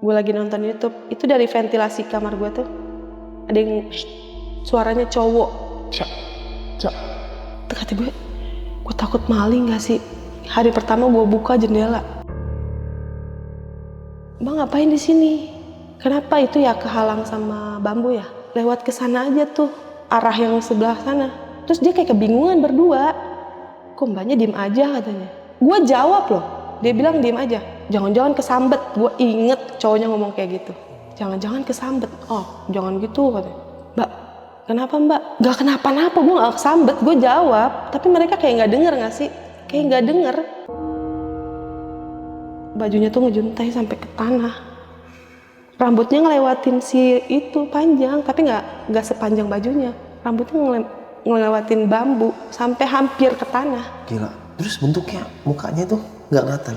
Gue lagi nonton YouTube, itu dari ventilasi kamar gue tuh ada yang suaranya cowok. Cak. Kata gue takut maling gak sih? Hari pertama gue buka jendela. Bang ngapain di sini? Kenapa itu ya kehalang sama bambu ya? Lewat ke sana aja tuh, arah yang sebelah sana. Terus dia kayak kebingungan berdua. Kok mbaknya diem aja katanya. Gue jawab loh, dia bilang diem aja. Jangan-jangan kesambet. Gue inget cowoknya ngomong kayak gitu. Jangan-jangan kesambet. Oh jangan gitu katanya. Mbak, kenapa mbak? Gak kenapa-napa, gue gak kesambet. Gue jawab, tapi mereka kayak gak denger gak sih? Kayak gak denger. Bajunya tuh ngejuntai sampai ke tanah. Rambutnya ngelewatin si itu panjang, tapi nggak sepanjang bajunya. Rambutnya ngelewatin bambu sampai hampir ke tanah. Gila. Terus bentuknya, mukanya tuh nggak kelihatan.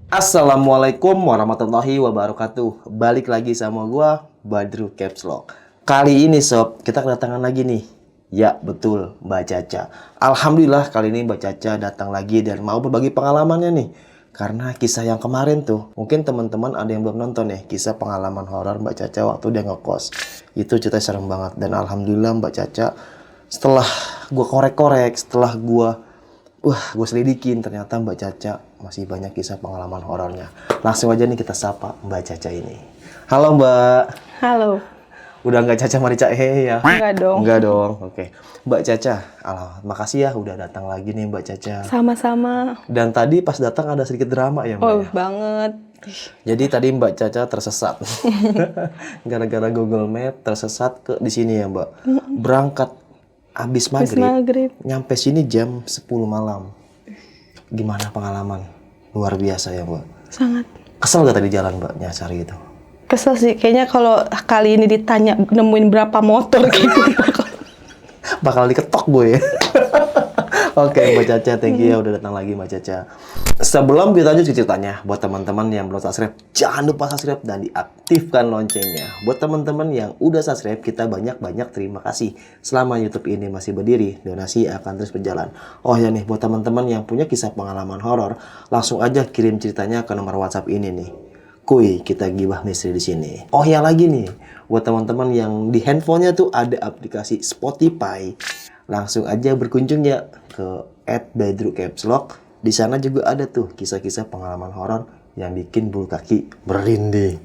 Assalamualaikum warahmatullahi wabarakatuh. Balik lagi sama gua, Badru Caps Lock. Kali ini sob, kita kedatangan lagi nih. Ya betul, Mbak Caca. Alhamdulillah kali ini Mbak Caca datang lagi dan mau berbagi pengalamannya nih. Karena kisah yang kemarin tuh, mungkin teman-teman ada yang belum nonton ya, kisah pengalaman horor Mbak Caca waktu dia ngekos. Itu cerita serem banget dan alhamdulillah Mbak Caca setelah gue korek-korek, setelah gue selidikin, ternyata Mbak Caca masih banyak kisah pengalaman horornya. Langsung aja nih kita sapa Mbak Caca ini. Halo Mbak. Halo. Udah nggak Caca Marica ya? Enggak dong. Enggak dong. Oke. Mbak Caca, makasih ya udah datang lagi nih Mbak Caca. Sama-sama. Dan tadi pas datang ada sedikit drama ya Mbak? Oh ya? banget. Jadi tadi Mbak Caca tersesat. Gara-gara Google Map tersesat ke di sini ya Mbak. Berangkat habis maghrib. Nyampe sini jam 10 malam. Gimana pengalaman? Luar biasa ya Mbak? Sangat. Kesel gak tadi jalan Mbak nyasar gitu? Kesel sih, kayaknya kalau kali ini ditanya nemuin berapa motor gitu bakal diketok gue ya. Oke Mbak Caca, thank you ya udah datang lagi Mbak Caca. Sebelum kita lanjut ke ceritanya, buat teman-teman yang belum subscribe, jangan lupa subscribe dan diaktifkan loncengnya. Buat teman-teman yang udah subscribe, kita banyak-banyak terima kasih. Selama YouTube ini masih berdiri, donasi akan terus berjalan. Oh ya nih, buat teman-teman yang punya kisah pengalaman horor, langsung aja kirim ceritanya ke nomor WhatsApp ini nih. Kuy, kita gibah misteri di sini. Oh ya lagi nih, buat teman-teman yang di handphonenya tuh ada aplikasi Spotify, langsung aja berkunjung ya ke @badrucapslock. Di sana juga ada tuh kisah-kisah pengalaman horor yang bikin bulu kaki merinding.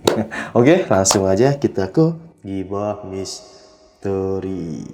Oke, langsung aja kita ke gibah misteri.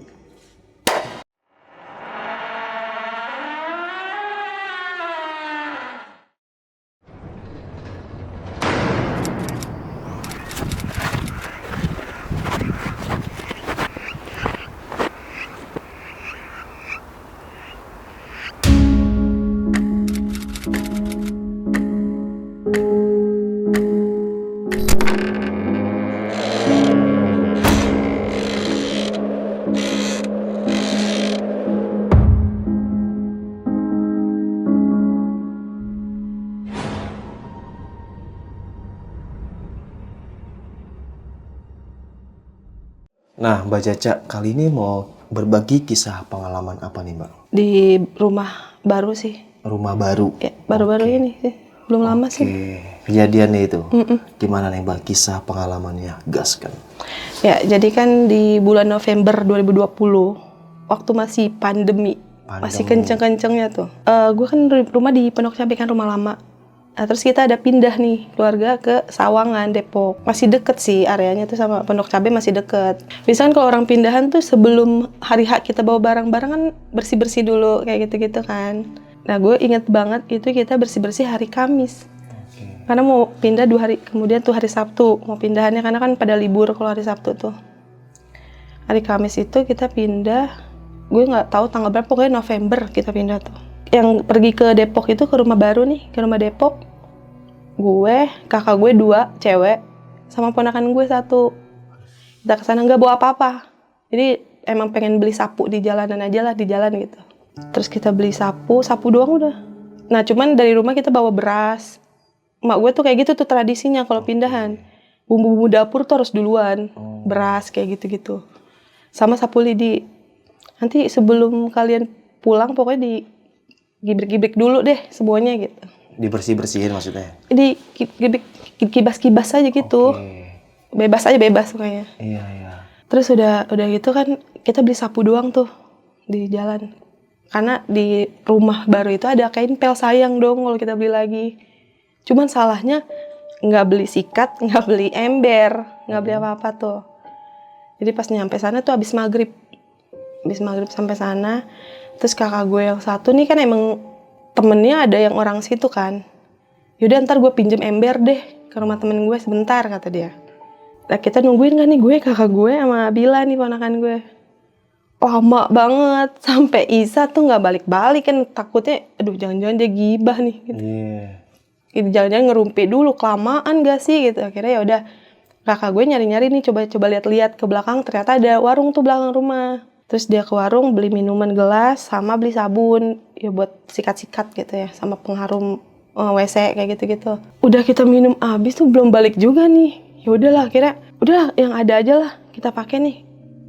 Nah, Mbak Caca, kali ini mau berbagi kisah pengalaman apa nih, Mbak? di rumah baru sih. Rumah baru? Ya, baru-baru ini sih, belum lama sih. Kejadiannya itu, gimana nih Mbak kisah pengalamannya? Gas kan? Ya, jadi kan di bulan November 2020, waktu masih pandemi. Masih kenceng-kencengnya tuh. Gue kan rumah di Pondok Cabe kan, rumah lama. Nah, terus kita ada pindah nih keluarga ke Sawangan, Depok. Masih deket sih areanya tuh sama Pondok Cabe, masih deket. Biasanya kalau orang pindahan tuh sebelum hari H kita bawa barang-barang kan bersih-bersih dulu kayak gitu-gitu kan. Nah, gue inget banget itu kita bersih-bersih hari Kamis. Karena mau pindah 2 hari kemudian tuh hari Sabtu mau pindahannya, karena kan pada libur kalau hari Sabtu tuh. Hari Kamis itu kita pindah, gue nggak tahu tanggal berapa, pokoknya November kita pindah tuh. Yang pergi ke Depok itu ke rumah baru nih, ke rumah Depok. Gue, kakak gue 2 cewek, sama ponakan gue 1. Kita kesana nggak bawa apa-apa. Jadi emang pengen beli sapu di jalanan aja lah, di jalan gitu. Terus kita beli sapu doang udah. Nah cuman dari rumah kita bawa beras. Emak gue tuh kayak gitu tuh tradisinya kalau pindahan. Bumbu-bumbu dapur tuh harus duluan. Beras kayak gitu-gitu. Sama sapu lidi. Nanti sebelum kalian pulang pokoknya di gibrik-gibrik dulu deh semuanya gitu. Dibersih-bersihin maksudnya? Kibas-kibas aja gitu. Oke. Bebas pokoknya. Iya, iya. Terus udah gitu kan kita beli sapu doang tuh di jalan. Karena di rumah baru itu ada kain pel, sayang dong kalau kita beli lagi. Cuman salahnya nggak beli sikat, nggak beli ember, nggak beli apa-apa tuh. Jadi pas nyampe sana tuh abis maghrib sampai sana. Terus kakak gue yang satu nih kan emang temennya ada yang orang situ kan. Yaudah ntar gue pinjem ember deh ke rumah temen gue sebentar, kata dia. Nah kita nungguin kan nih, gue, kakak gue sama Bila nih ponakan gue. Lama banget, sampai Isa tuh nggak balik-balik kan, takutnya aduh jangan-jangan dia gibah nih gitu. Gitu, jangan-jangan ngerumpi dulu, kelamaan gak sih gitu. Akhirnya ya udah kakak gue nyari-nyari nih, coba lihat-lihat ke belakang, ternyata ada warung tuh belakang rumah. Terus dia ke warung beli minuman gelas sama beli sabun ya buat sikat-sikat gitu ya, sama pengharum WC kayak gitu-gitu. Udah kita minum abis tuh belum balik juga nih. Ya udahlah, akhirnya udah yang ada aja lah kita pakai nih.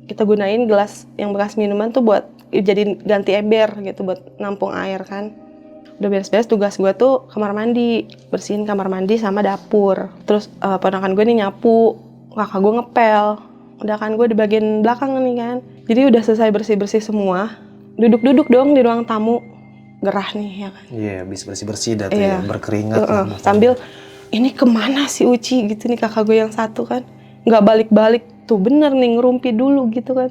Kita gunain gelas yang bekas minuman tuh buat jadi ganti ember gitu, buat nampung air kan. Udah beres-beres, tugas gue tuh kamar mandi, bersihin kamar mandi sama dapur. Terus ponakan gue nih nyapu, kakak gue ngepel. Udah kan gue di bagian belakang nih kan. Jadi udah selesai bersih-bersih semua, duduk-duduk dong di ruang tamu. Gerah nih ya kan. Iya, habis bersih-bersih dah tuh ya, berkeringat. Sambil ini kemana si Uci gitu nih, kakak gue yang satu kan. Nggak balik-balik, tuh bener nih ngerumpi dulu gitu kan.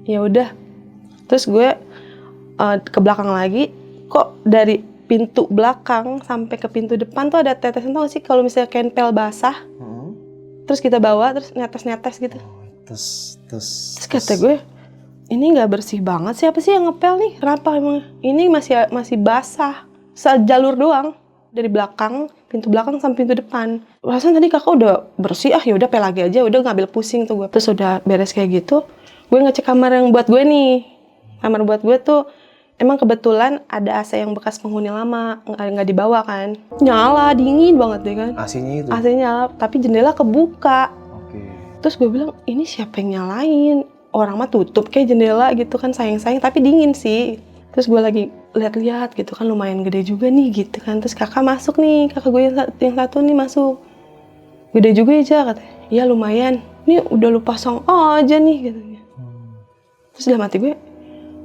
Ya udah, terus gue ke belakang lagi, kok dari pintu belakang sampai ke pintu depan tuh ada tetesan, tau gak sih kalau misalnya kain pel basah, terus kita bawa terus netes-netes gitu. Terus kata gue, ini nggak bersih banget, siapa sih yang ngepel nih? Kenapa emang? Ini masih basah, sejalur doang dari belakang, pintu belakang sampai pintu depan. Rasanya tadi kakak udah bersih, ya udah pel lagi aja, udah ngambil pusing tuh gue. Terus udah beres kayak gitu, gue ngecek kamar yang buat gue nih. Kamar buat gue tuh emang kebetulan ada AC yang bekas penghuni lama, nggak dibawa kan. Nyala, dingin banget deh kan. AC-nya itu? AC-nya nyala, tapi jendela kebuka. Oke. Terus gue bilang, ini siapa yang nyalain? Orang mah tutup kayak jendela gitu kan, sayang-sayang, tapi dingin sih. Terus gue lagi lihat-lihat gitu kan, lumayan gede juga nih gitu kan. Terus kakak masuk nih, kakak gue yang satu nih masuk. Gede juga ya, katanya. Iya lumayan, ini udah lu pasang aja nih katanya. Terus dalam hati gue,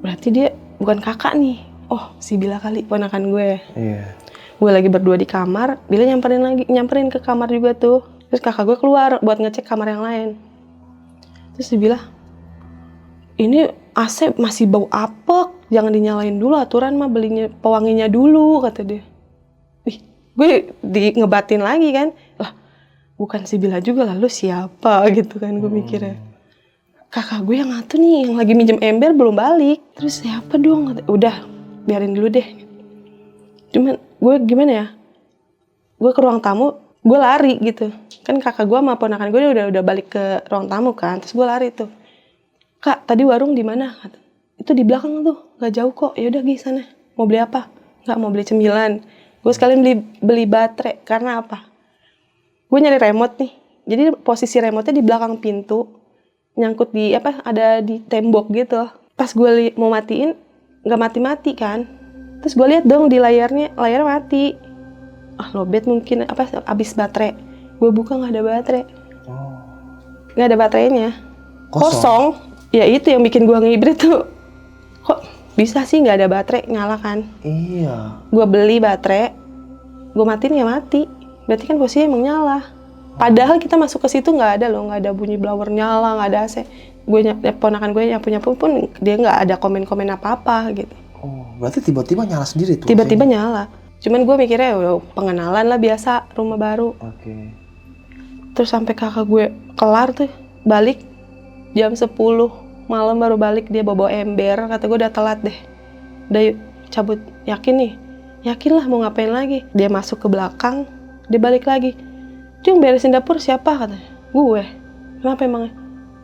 berarti dia bukan kakak nih. Oh, si Bila kali, ponakan gue. Iya. Gue lagi berdua di kamar, Bila nyamperin ke kamar juga tuh. Terus kakak gue keluar buat ngecek kamar yang lain. Terus dia bilang, ini AC masih bau apek, jangan dinyalain dulu, aturan mah belinya pewanginya dulu, kata dia. Gue ngebatin lagi kan, lah bukan si Bila juga, lalu siapa gitu kan gue mikirnya. Kakak gue yang satu nih, yang lagi minjem ember belum balik. Terus siapa dong? Udah, biarin dulu deh. Cuman gue gimana ya, gue ke ruang tamu, gue lari gitu. Kan kakak gue sama ponakan gue udah balik ke ruang tamu kan. Terus gue lari tuh, Kak tadi warung di mana? Itu di belakang tuh, nggak jauh kok. Ya udah pergi sana. Mau beli apa? Nggak, mau beli cemilan. Gue sekalian beli baterai. Karena apa? Gue nyari remote nih. Jadi posisi remote-nya di belakang pintu, nyangkut di ada di tembok gitu. Pas gue mau matiin, nggak mati-mati kan. Terus gue lihat dong di layarnya mati. Lowbat mungkin habis baterai. Gue buka nggak ada baterai. Nggak ada baterainya. Kosong. Ya itu yang bikin gue ngibrit tuh. Kok bisa sih nggak ada baterai nyala kan? Iya. Gue beli baterai, gue matiin ya mati. Berarti kan posisinya emang nyala. Padahal kita masuk ke situ nggak ada loh, nggak ada bunyi blower nyala, nggak ada AC. Ponakan gue nyapu pun dia nggak ada komen-komen apa-apa gitu. Oh, berarti tiba-tiba nyala sendiri tuh? Tiba-tiba nyala. Cuman gue mikirnya pengenalan lah biasa, rumah baru. Oke. Terus sampai kakak gue kelar tuh, balik jam 10 malam baru balik, dia bawa ember. Kata gue udah telat deh. Udah yuk, cabut. Yakin nih? Yakin lah, mau ngapain lagi? Dia masuk ke belakang, dia balik lagi. Cung, beresin dapur siapa? Katanya. Gue. Kenapa emangnya?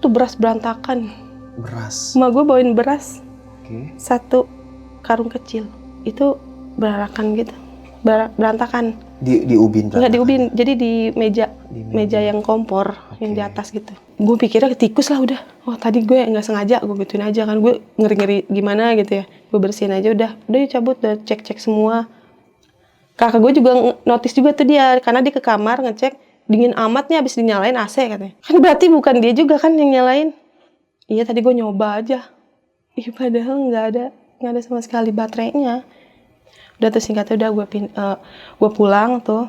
Tuh beras berantakan. Beras? Emak gue bawain beras. Oke. 1 karung kecil. Itu berantakan gitu. Berantakan. Di ubin? Nggak di ubin, jadi di meja yang kompor, yang di atas gitu. Gue pikirnya ketikus lah udah. Tadi gue nggak sengaja, gue gituin aja kan. Gue ngeri-ngeri gimana gitu ya. Gue bersihin aja udah yuk cabut, udah cek-cek semua. Kakak gue juga notice juga tuh dia, karena dia ke kamar ngecek, dingin amat nih abis dinyalain AC katanya. Kan berarti bukan dia juga kan yang nyalain. Iya tadi gue nyoba aja. Ih padahal nggak ada sama sekali baterainya. Udah tuh singkatnya udah gue pulang tuh.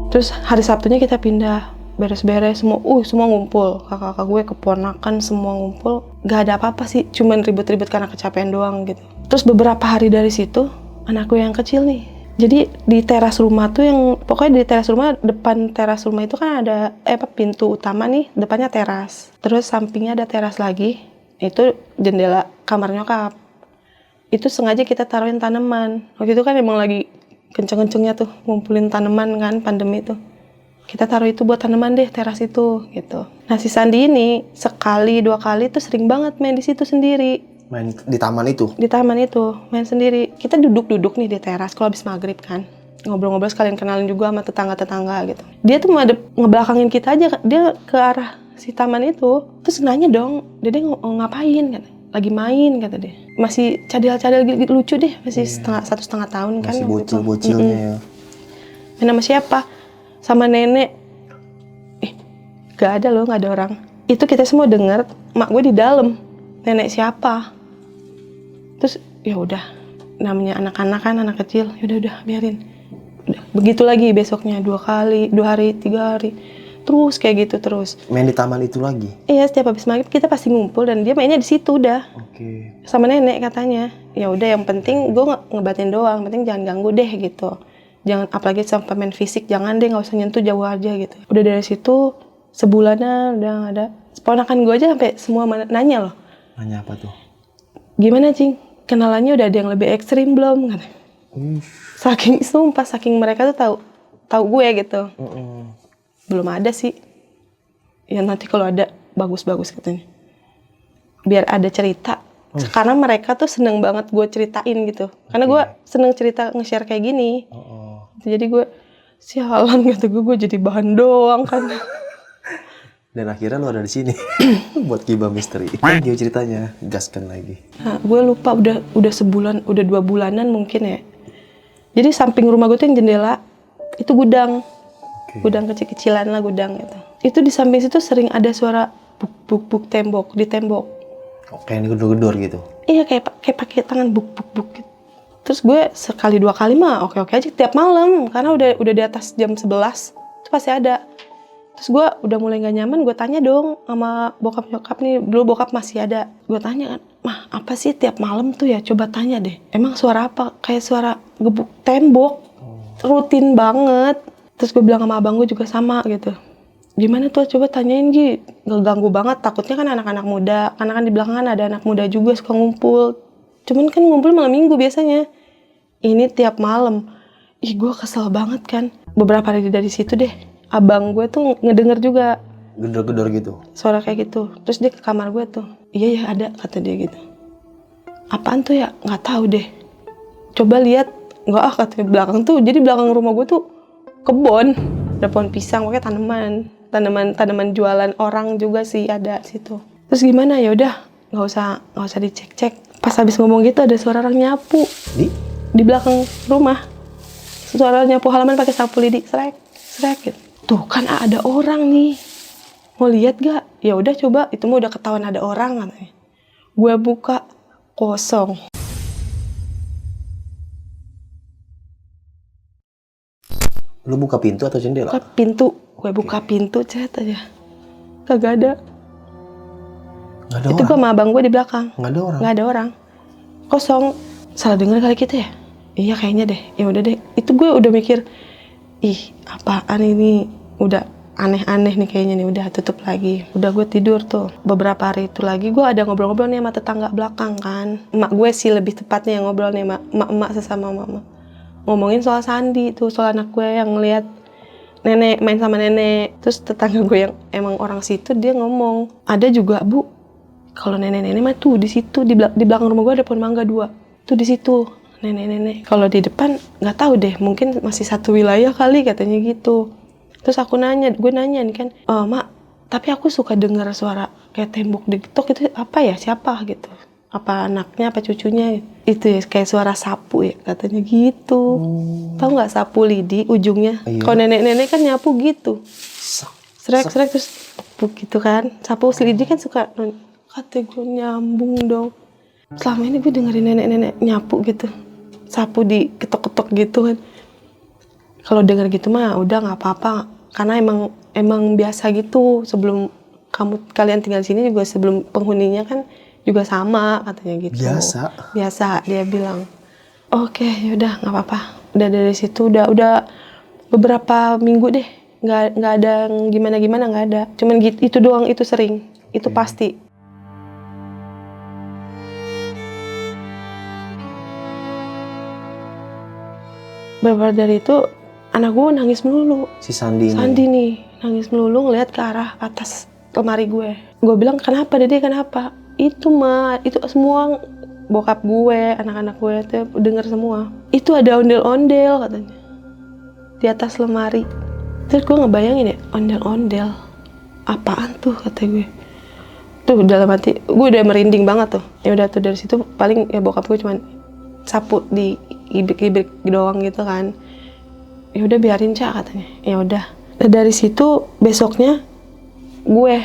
Terus hari Sabtunya kita pindah, beres-beres semua ngumpul. Kakak-kakak gue, keponakan semua ngumpul. Gak ada apa-apa sih, cuman ribut-ribut karena kecapean doang gitu. Terus beberapa hari dari situ, anak gue yang kecil nih. Jadi di teras rumah tuh pokoknya di teras rumah, depan teras rumah itu kan ada pintu utama nih, depannya teras. Terus sampingnya ada teras lagi, itu jendela kamar nyokap. Itu sengaja kita taruhin tanaman. Waktu itu kan emang lagi kenceng-kencengnya tuh ngumpulin tanaman kan, pandemi tuh. Kita taruh itu buat tanaman deh, teras itu gitu. Nah si Sandi ini sekali 2 kali tuh sering banget main di situ sendiri. Main di taman itu? Di taman itu, main sendiri. Kita duduk-duduk nih di teras kalau habis maghrib kan. Ngobrol-ngobrol sekalian kenalin juga sama tetangga-tetangga gitu. Dia tuh ngebelakangin kita aja, dia ke arah si taman itu. Terus nanya dong, Dede ngapain kan? Lagi main kata dia. Masih cadel-cadel lucu deh, masih 1,5 tahun kan. Masih bocil-bocilnya ya. Main sama siapa? Sama nenek. Gak ada loh, gak ada orang. Itu kita semua dengar, mak gue di dalam. Nenek siapa? Terus ya udah, namanya anak-anak kan, anak kecil. Udah biarin. Udah. Begitu lagi besoknya 2 kali, 2 hari, 3 hari. Terus kayak gitu terus. Main di taman itu lagi? Iya, setiap habis maghrib kita pasti ngumpul dan dia mainnya di situ udah. Oke. Sama nenek katanya. Ya udah, yang penting gue ngebatin doang, yang penting jangan ganggu deh gitu. Jangan, apalagi sampai main fisik, jangan deh, nggak usah nyentuh, jauh aja gitu. Udah dari situ sebulanan udah nggak ada. Ponakan gue aja sampai semua nanya loh. Nanya apa tuh? Gimana Cing? Kenalannya udah ada yang lebih ekstrim belum? Kata. Saking mereka tuh tahu gue gitu. Belum ada sih. Ya nanti kalau ada bagus-bagus katanya. Biar ada cerita. Karena mereka tuh seneng banget gue ceritain gitu. Karena gue seneng cerita nge-share kayak gini. Jadi gue sialan gitu, gue jadi bahan doang kan. Dan akhirnya lo ada di sini buat Gibah Misteri. Gimana ceritanya? Gaskan lagi. Nah, gue lupa udah sebulan, udah 2 bulanan mungkin ya. Jadi samping rumah gue tuh yang jendela itu gudang. Gudang kecil-kecilan lah gudang gitu. Itu di samping situ sering ada suara buk di tembok. Kayak gedor-gedor gitu. Iya, kayak pakai tangan buk gitu. Terus gue sekali 2 kali mah oke aja tiap malam karena udah di atas jam 11 itu pasti ada. Terus gue udah mulai gak nyaman, gue tanya dong sama bokap nyokap nih, dulu bokap masih ada. Gue tanya kan, mah apa sih tiap malam tuh ya, coba tanya deh. Emang suara apa? Kayak suara gebuk tembok, rutin banget. Terus gue bilang sama abang gue juga sama gitu. Gimana tuh, coba tanyain Gi, gak ganggu banget, takutnya kan anak-anak muda. Karena kan di belakang kan ada anak muda juga suka ngumpul. Cuman kan ngumpul malam minggu biasanya. Ini tiap malam. Ih gue kesel banget kan. Beberapa hari dari situ deh, abang gue tuh ngedenger juga. Gedor-gedor gitu? Suara kayak gitu. Terus dia ke kamar gue tuh. Iya ya ada, kata dia gitu. Apaan tuh ya? Nggak tahu deh. Coba lihat. Nggak kata belakang tuh. Jadi belakang rumah gue tuh kebon. Ada pohon pisang, pokoknya tanaman jualan orang juga sih ada situ. Terus gimana? Ya udah, nggak usah dicek-cek. Pas habis ngomong gitu ada suara orang nyapu di belakang rumah. Suara nyapu halaman pakai sapu lidi, srek gitu. Tuh kan ada orang nih. Mau lihat gak? Ya udah coba, itu mah udah ketahuan ada orang katanya. Gue buka, kosong. Lu buka pintu atau jendela? Buka pintu. Gue buka pintu, cet aja. Kagak ada. Nggak ada itu orang? gue sama abang gue di belakang. Nggak ada orang. Kosong. Salah denger kali kita ya? Iya kayaknya deh. Ya udah deh. Itu gue udah mikir, ih apaan ini? Udah aneh-aneh nih kayaknya nih. Udah tutup lagi. Udah gue tidur tuh. Beberapa hari itu lagi gue ada ngobrol-ngobrol nih sama tetangga belakang kan. Emak gue sih lebih tepatnya yang ngobrol nih, emak sesama mama. Ngomongin soal Sandi tuh, soal anak gue yang ngeliat nenek main sama nenek. Terus tetangga gue yang emang orang situ dia ngomong, ada juga Bu, kalau nenek-nenek mah tuh di situ di belakang rumah gue ada pohon mangga 2. Tuh di situ nenek-nenek. Kalau di depan nggak tahu deh, mungkin masih satu wilayah kali katanya gitu. Terus gue nanya nih kan, Mak, Tapi aku suka dengar suara kayak tembok digetok itu apa ya, siapa gitu. Apa anaknya, apa cucunya. Itu ya kayak suara sapu ya katanya gitu. Tahu nggak sapu lidi ujungnya? Iya. Kalau nenek-nenek kan nyapu gitu. Sak. Srek terus tepuk gitu kan. Sapu lidi kan suka kata gue nyambung dong. Selama ini gue dengerin nenek-nenek nyapu gitu. Sapu diketok-ketok gitu kan. Kalau denger gitu mah udah nggak apa-apa. Karena emang biasa gitu sebelum kalian tinggal di sini juga sebelum penghuninya kan juga sama katanya gitu. Biasa dia bilang. Oke, yaudah nggak apa-apa. Udah dari situ udah beberapa minggu deh nggak ada gimana nggak ada. Cuman gitu itu doang, itu sering, itu pasti. Beberapa dari itu anak gue nangis melulu. Si Sandi nih nangis melulu ngeliat ke arah atas lemari gue. Gue bilang kenapa Dede, kenapa? Itu semua bokap gue, anak-anak gue tuh denger semua. Itu ada ondel-ondel katanya di atas lemari. Terus gue ngebayangin ya, ondel-ondel apaan tuh kata gue. Tuh dalam hati gue udah merinding banget tuh. Ya udah tuh dari situ paling ya bokap gue cuman sapu di ibik-ibik doang gitu kan. Ya udah biarin Cak katanya. Ya udah. Dari situ besoknya gue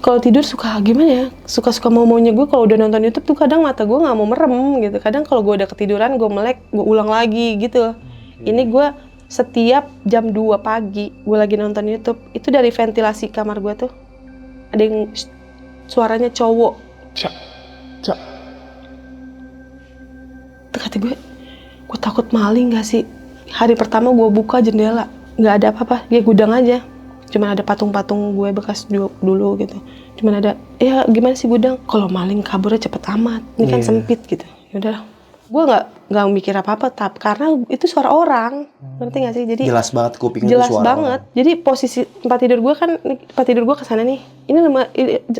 kalau tidur suka gimana ya? Suka maunya gue kalau udah nonton YouTube tuh kadang mata gue nggak mau merem gitu. Kadang kalau gue udah ketiduran gue melek, gue ulang lagi gitu. Ini gue setiap jam 2 pagi gue lagi nonton YouTube, itu dari ventilasi kamar gue tuh ada yang suaranya cowok. Cak. Kata gue takut maling gak sih? Hari pertama gue buka jendela, nggak ada apa-apa, kayak gudang aja. Cuman ada patung-patung gue bekas dulu gitu. Cuman ada, ya gimana sih gudang? Kalau maling kaburnya cepet amat, ini kan sempit gitu. Yaudah, gue nggak mikir apa-apa, karena itu suara orang, ngerti nggak sih? Jadi jelas banget kuping jelas itu suara banget. orang. Jadi posisi tempat tidur gue kesana nih. Ini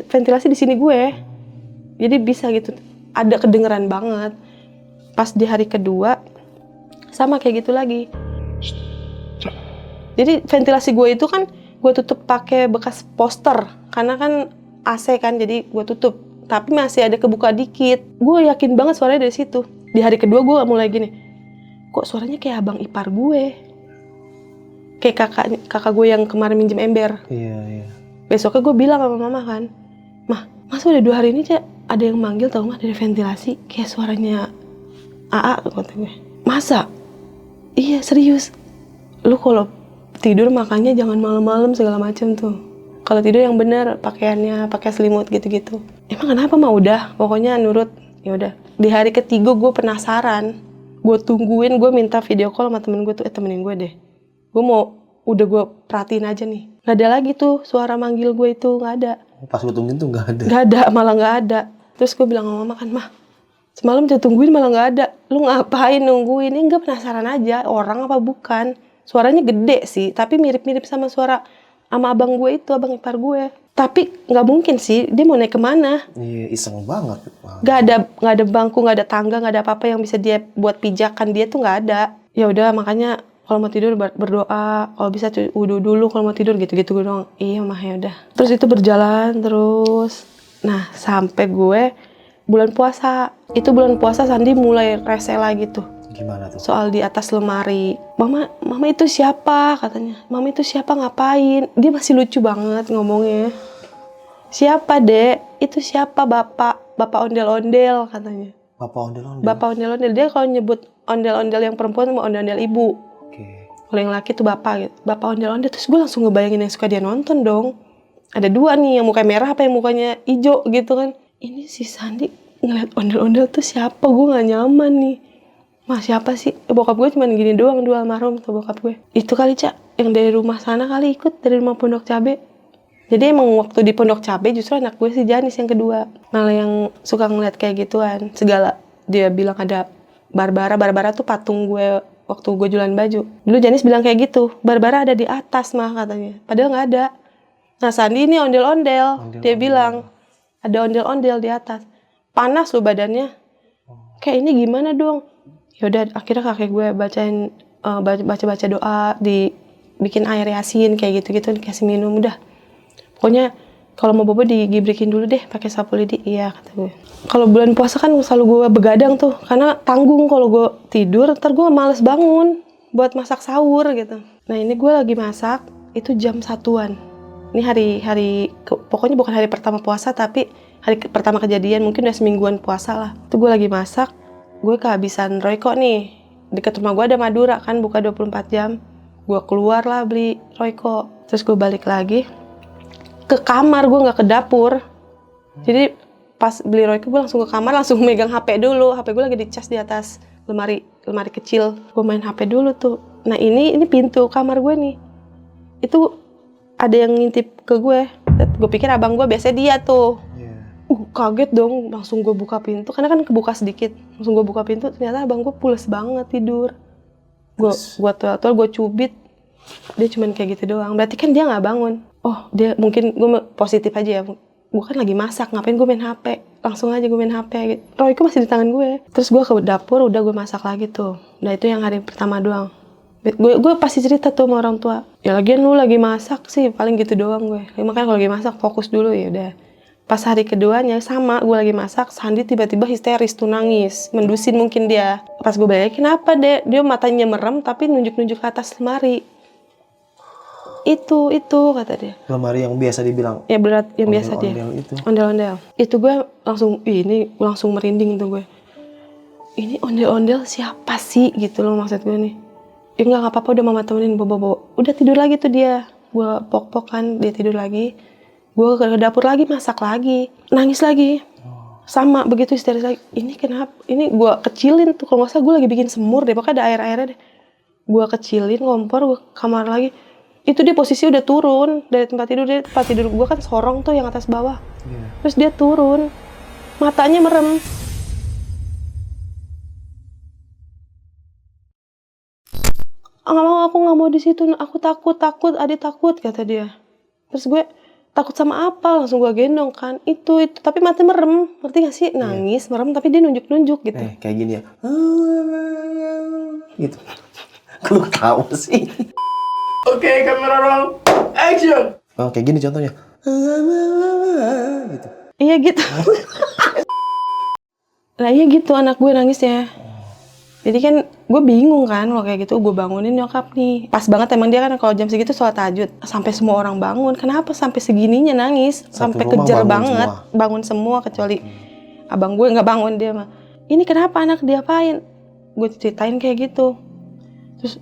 ventilasi di sini gue, jadi bisa gitu. Ada kedengeran banget. Pas di hari kedua sama kayak gitu lagi. Jadi ventilasi gue itu kan gue tutup pakai bekas poster karena kan AC kan, jadi gue tutup. Tapi masih ada kebuka dikit. Gue yakin banget suaranya dari situ. Di hari kedua gue mulai gini, kok suaranya kayak abang ipar gue, kayak kakak gue yang kemarin minjem ember. Iya. Besoknya gue bilang sama mama kan, mah masa udah 2 hari ini Cak ada yang manggil tau mah dari ventilasi kayak suaranya AA kata gue. Masa? Iya serius. Lu kalau tidur makanya jangan malam-malam segala macam tuh. Kalau tidur yang benar, pakaiannya pakai selimut gitu-gitu. Emang kenapa mah udah, pokoknya nurut. Ya udah. Di hari ketiga gue penasaran. Gue tungguin, gue minta video call sama temen gue tuh, temenin gue deh. Udah gue perhatiin aja nih. Gak ada lagi tuh suara manggil gue itu, gak ada. Pas gue tungguin tuh gak ada. Gak ada, malah gak ada. Terus gue bilang sama mama kan, mah semalam udah tungguin malah gak ada. Lu ngapain nungguin? Ini enggak, penasaran aja, orang apa bukan. Suaranya gede sih, tapi mirip-mirip sama suara sama abang gue itu, abang ipar gue. Tapi nggak mungkin sih, dia mau naik kemana? Iya, iseng banget. Nggak ada bangku, nggak ada tangga, nggak ada apa-apa yang bisa dia buat pijakan, dia tuh nggak ada. Ya udah, makanya kalau mau tidur berdoa, kalau bisa wudu dulu kalau mau tidur gitu-gitu doang. Iya mah, ya udah. Terus itu berjalan terus. Nah, sampai gue bulan puasa. Itu bulan puasa Sandi mulai rese lagi tuh. Gimana tuh? Soal di atas lemari. Mama itu siapa katanya. Mama itu siapa, ngapain? Dia masih lucu banget ngomongnya. Siapa Dek? Itu siapa bapak ondel-ondel katanya. Bapak ondel-ondel? Bapak ondel-ondel. Dia kalau nyebut ondel-ondel yang perempuan sama ondel-ondel ibu. Oke. Kalau yang laki tuh bapak gitu. Bapak ondel-ondel. Terus gue langsung ngebayangin yang suka dia nonton dong. Ada 2 nih, yang mukanya merah apa yang mukanya hijau gitu kan. Ini si Sandi ngeliat ondel-ondel tuh siapa? Gue gak nyaman nih. Mah siapa sih? Bokap gue cuma gini doang, 2 almarhum tuh bokap gue. Itu kali Cak, yang dari rumah sana kali ikut, dari rumah Pondok Cabe. Jadi emang waktu di Pondok Cabe justru anak gue si Janis yang kedua. Malah yang suka ngeliat kayak gituan. Segala, dia bilang ada Barbara tuh patung gue waktu gue jualan baju. Dulu Janis bilang kayak gitu, Barbara ada di atas mah katanya. Padahal gak ada. Nah Sandi ini ondel-ondel. Dia bilang, ada ondel-ondel di atas. Panas loh badannya. Kayak ini gimana dong? Yaudah akhirnya kakek gue bacain baca doa, dibikin air yasin kayak gitu-gitu, dikasih minum. Udah Pokoknya kalau mau bobo digibrekin dulu deh pakai sapu lidi. Iya kata gue. Kalau bulan puasa kan selalu gue begadang tuh, karena tanggung kalau gue tidur ntar gue males bangun buat masak sahur gitu. Nah ini gue lagi masak itu jam 1-an. Ini pokoknya bukan hari pertama puasa tapi hari pertama kejadian, mungkin udah semingguan puasa lah. Itu gue lagi masak, gue kehabisan Royco nih. Dekat rumah gue ada Madura kan, buka 24 jam. Gue keluar lah beli Royco. Terus gue balik lagi ke kamar, gue nggak ke dapur. Jadi pas beli Royco gue langsung ke kamar, langsung megang HP dulu. HP gue lagi dicas di atas lemari kecil. Gue main HP dulu tuh. Nah ini pintu kamar gue nih. Itu ada yang ngintip ke gue. Gue pikir abang gue, biasanya dia tuh. Kaget dong, langsung gue buka pintu. Karena kan kebuka sedikit. Langsung gue buka pintu, ternyata abang gue pules banget tidur. Gue gue cubit. Dia cuman kayak gitu doang. Berarti kan dia nggak bangun. Oh dia mungkin, gue positif aja ya. Gue kan lagi masak, ngapain gue main HP? Langsung aja gue main HP gitu. Royco masih di tangan gue. Terus gue ke dapur, udah gue masak lagi tuh. Nah itu yang hari pertama doang. Gue pasti cerita tuh sama orang tua. Ya lagian lu lagi masak sih, paling gitu doang gue. Makanya kalau lagi masak fokus dulu ya udah. Pas hari keduanya sama, gue lagi masak, Sandi tiba-tiba histeris tuh nangis. Mendusin mungkin dia. Pas gue balik, kenapa deh? Dia matanya merem tapi nunjuk-nunjuk ke atas lemari. Itu kata dia. Lemari yang biasa dibilang. Ya berat, yang biasa dia. Ondel-ondel. Itu gue langsung merinding tuh gue. Ini ondel-ondel siapa sih gitu loh maksud gue nih. Ya enggak apa-apa, udah mama temenin bobo. Udah tidur lagi tuh dia. Gue pok-pok kan, dia tidur lagi. Gue ke dapur lagi, masak lagi. Nangis lagi. Sama, begitu histeris lagi. Ini kenapa? Ini gue kecilin tuh. Kalau nggak salah gue lagi bikin semur deh. Pokoknya ada air-airnya deh. Gue kecilin, kompor, gue kamar lagi. Itu dia posisi udah turun dari tempat tidur gue kan sorong tuh yang atas bawah. Terus dia turun. Matanya merem. Aku nggak mau di situ, aku takut, adik takut kata dia. Terus gue takut sama apa, langsung gue gendong kan, itu tapi mata merem, ngerti gak sih, nangis merem tapi dia nunjuk gitu. Kayak gini ya, gitu. Lu tahu sih. Oke, kamera roll, action. Oh kayak gini contohnya, gitu. Iya gitu. Nah iya gitu anak gue nangisnya. Jadi kan gue bingung kan kalau kayak gitu, gue bangunin nyokap nih. Pas banget emang dia kan kalau jam segitu sholat tahajud. Sampai semua orang bangun. Kenapa sampai segininya nangis? Sampai kejer banget. Bangun semua kecuali abang gue nggak bangun, dia mah. Ini kenapa anak diapain? Gue ceritain kayak gitu. Terus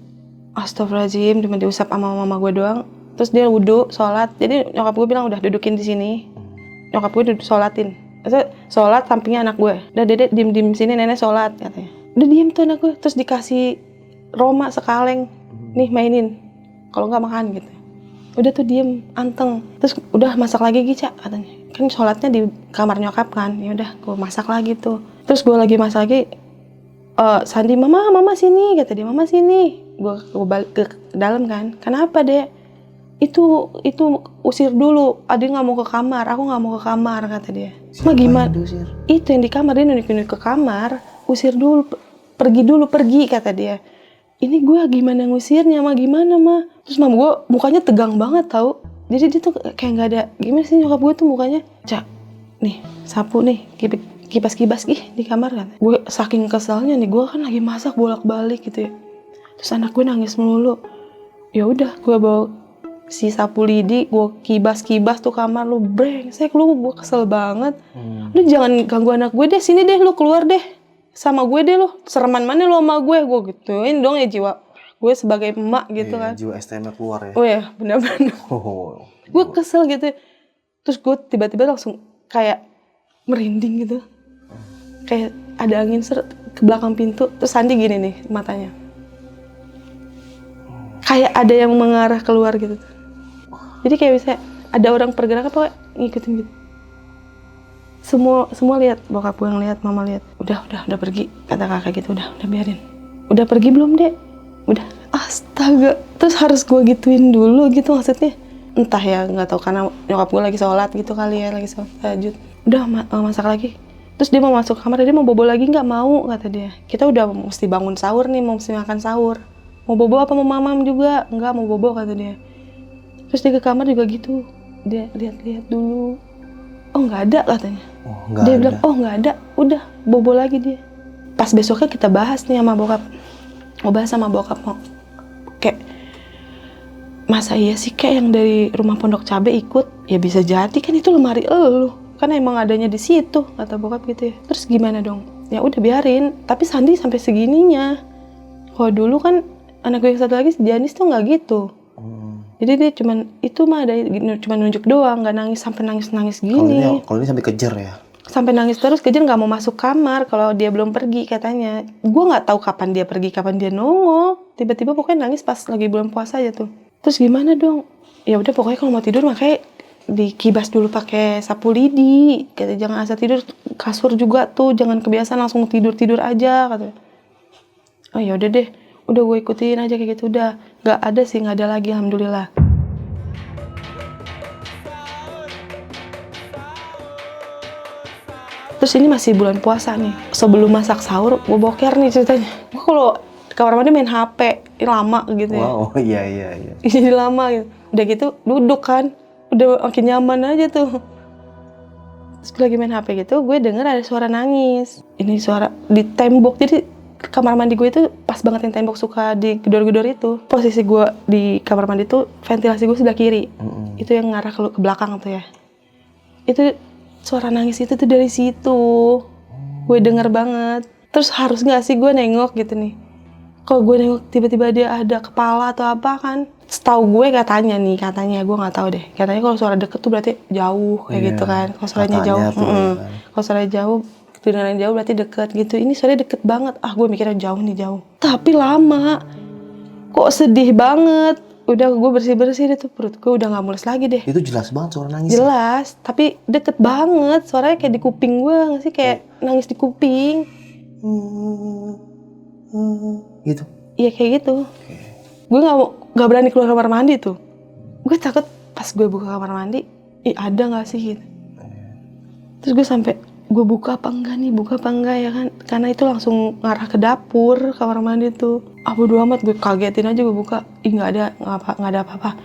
astagfirullahaladzim, cuma diusap sama mama gue doang. Terus dia wudhu, sholat. Jadi nyokap gue bilang udah dudukin di sini. Nyokap gue sholatin. Terus sholat sampingnya anak gue. Udah dedek diem sini, nenek sholat katanya. Udah diem tuh anak gue, terus dikasih Roma sekaleng, nih mainin, kalau nggak makan gitu. Udah tuh diem, anteng. Terus udah masak lagi Gica katanya. Kan sholatnya di kamar nyokap kan, ya udah gue masak lagi tuh. Terus gue lagi masak lagi, Sandi, mama sini, kata dia, mama sini. Gue balik ke dalam kan, kenapa deh? Itu usir dulu, adik nggak mau ke kamar, aku nggak mau ke kamar kata dia. Ma gimana? Itu yang di kamar, dia nunjuk ke kamar, usir dulu. Pergi kata dia. Ini gue gimana ngusirnya, ma gimana ma? Terus mama gue mukanya tegang banget tau. Jadi dia tuh kayak nggak ada, gimana sih nyokap gue tuh mukanya, Cak, nih sapu nih, kipas di kamar kan. Gue saking keselnya nih, gue kan lagi masak bolak-balik gitu ya. Terus anak gue nangis melulu. Ya udah, gue bawa si sapu lidi, gue kibas tuh kamar lu, brengsek lu, gue kesel banget. Lu jangan ganggu anak gue deh, sini deh lu keluar deh. Sama gue deh lo, sereman mana lo sama gue gituin dong ya jiwa gue sebagai emak gitu kan. Jiwa STM keluar ya. Oh ya, benar-benar. Gue kesel gitu. Terus gue tiba-tiba langsung kayak merinding gitu. Kayak ada angin seret ke belakang pintu, terus Sandi gini nih matanya. Kayak ada yang mengarah keluar gitu. Jadi kayak bisa ada orang pergerakan apa ngikutin gitu. Semua lihat, bokap gue ngeliat, mama lihat. Udah pergi, kata kakak gitu, udah biarin. Udah pergi belum, Dek? Udah. Astaga. Terus harus gue gituin dulu gitu maksudnya. Entah ya, nggak tahu karena nyokap gue lagi sholat gitu kali ya, lagi sholat tahajud. Udah masak lagi. Terus dia mau masuk kamar, dia mau bobo lagi nggak mau kata dia. Kita udah mesti bangun sahur nih, mesti makan sahur. Mau bobo apa mau mamam juga? Enggak, mau bobo kata dia. Terus dia ke kamar juga gitu. Dia lihat-lihat dulu. Oh nggak ada katanya. Oh, nggak Dia ada. bilang oh nggak ada. Udah bobo lagi dia. Pas besoknya kita bahas nih sama bokap. Mau bahas sama bokap mau. Kayak masa iya sih kayak yang dari rumah Pondok Cabe ikut? Ya bisa jadi kan itu lemari elu. Kan emang adanya di situ kata bokap gitu ya. Terus gimana dong? Ya udah biarin. Tapi Sandi sampai segininya. Kalau dulu kan anak gue yang satu lagi Janis tuh nggak gitu. Jadi dia cuman itu mah ada cuma nunjuk doang, nggak nangis sampai nangis gini. Kalau ini sampai kejar ya. Sampai nangis terus kejar nggak mau masuk kamar kalau dia belum pergi katanya. Gue nggak tahu kapan dia pergi, kapan dia nongol. Tiba-tiba pokoknya nangis pas lagi bulan puasa aja tuh. Terus gimana dong? Ya udah pokoknya kalau mau tidur makanya dikibas dulu pakai sapu lidi. Kata jangan asal tidur, kasur juga tuh jangan kebiasaan langsung tidur aja kata. Oh ya udah deh, udah gue ikutin aja kayak gitu udah. Nggak ada sih, nggak ada lagi alhamdulillah. Terus ini masih bulan puasa nih. Sebelum masak sahur, gue boker nih ceritanya. Gue kalau kamar mandi main HP, lama gitu ya. Wow, iya. Jadi lama gitu. Udah gitu duduk kan. Udah makin nyaman aja tuh. Terus gue lagi main HP gitu, gue denger ada suara nangis. Ini suara di tembok. Jadi kamar mandi gue itu pas banget yang tembok suka digedor-gedor itu. Posisi gue di kamar mandi tuh ventilasi gue sebelah kiri. Itu yang ngarah ke belakang tuh ya. Itu suara nangis itu tuh dari situ. Gue denger banget. Terus harus gak sih gue nengok gitu nih. Kalau gue nengok tiba-tiba dia ada kepala atau apa kan. Setahu gue katanya gue gak tahu deh. Katanya kalau suara deket tuh berarti jauh kayak gitu kan. Kalau suaranya jauh, kalau suaranya jauh, kedengaran jauh berarti deket gitu. Ini suaranya deket banget. Ah gue mikirnya jauh nih jauh. Tapi lama. Kok sedih banget. Udah gue bersih-bersih deh tuh perut gue udah gak mulus lagi deh. Itu jelas banget suara nangis. Jelas, tapi deket banget. Suaranya kayak di kuping gue nggak sih? Kayak nangis di kuping. Gitu? Iya kayak gitu. Gue nggak berani keluar kamar mandi tuh. Gue takut pas gue buka kamar mandi, ada nggak sih gitu. Terus gue sampai, gue buka apa enggak ya kan. Karena itu langsung ngarah ke dapur kamar mandi tuh. Bodo amat, gue kagetin aja gue buka. Nggak ada apa-apa.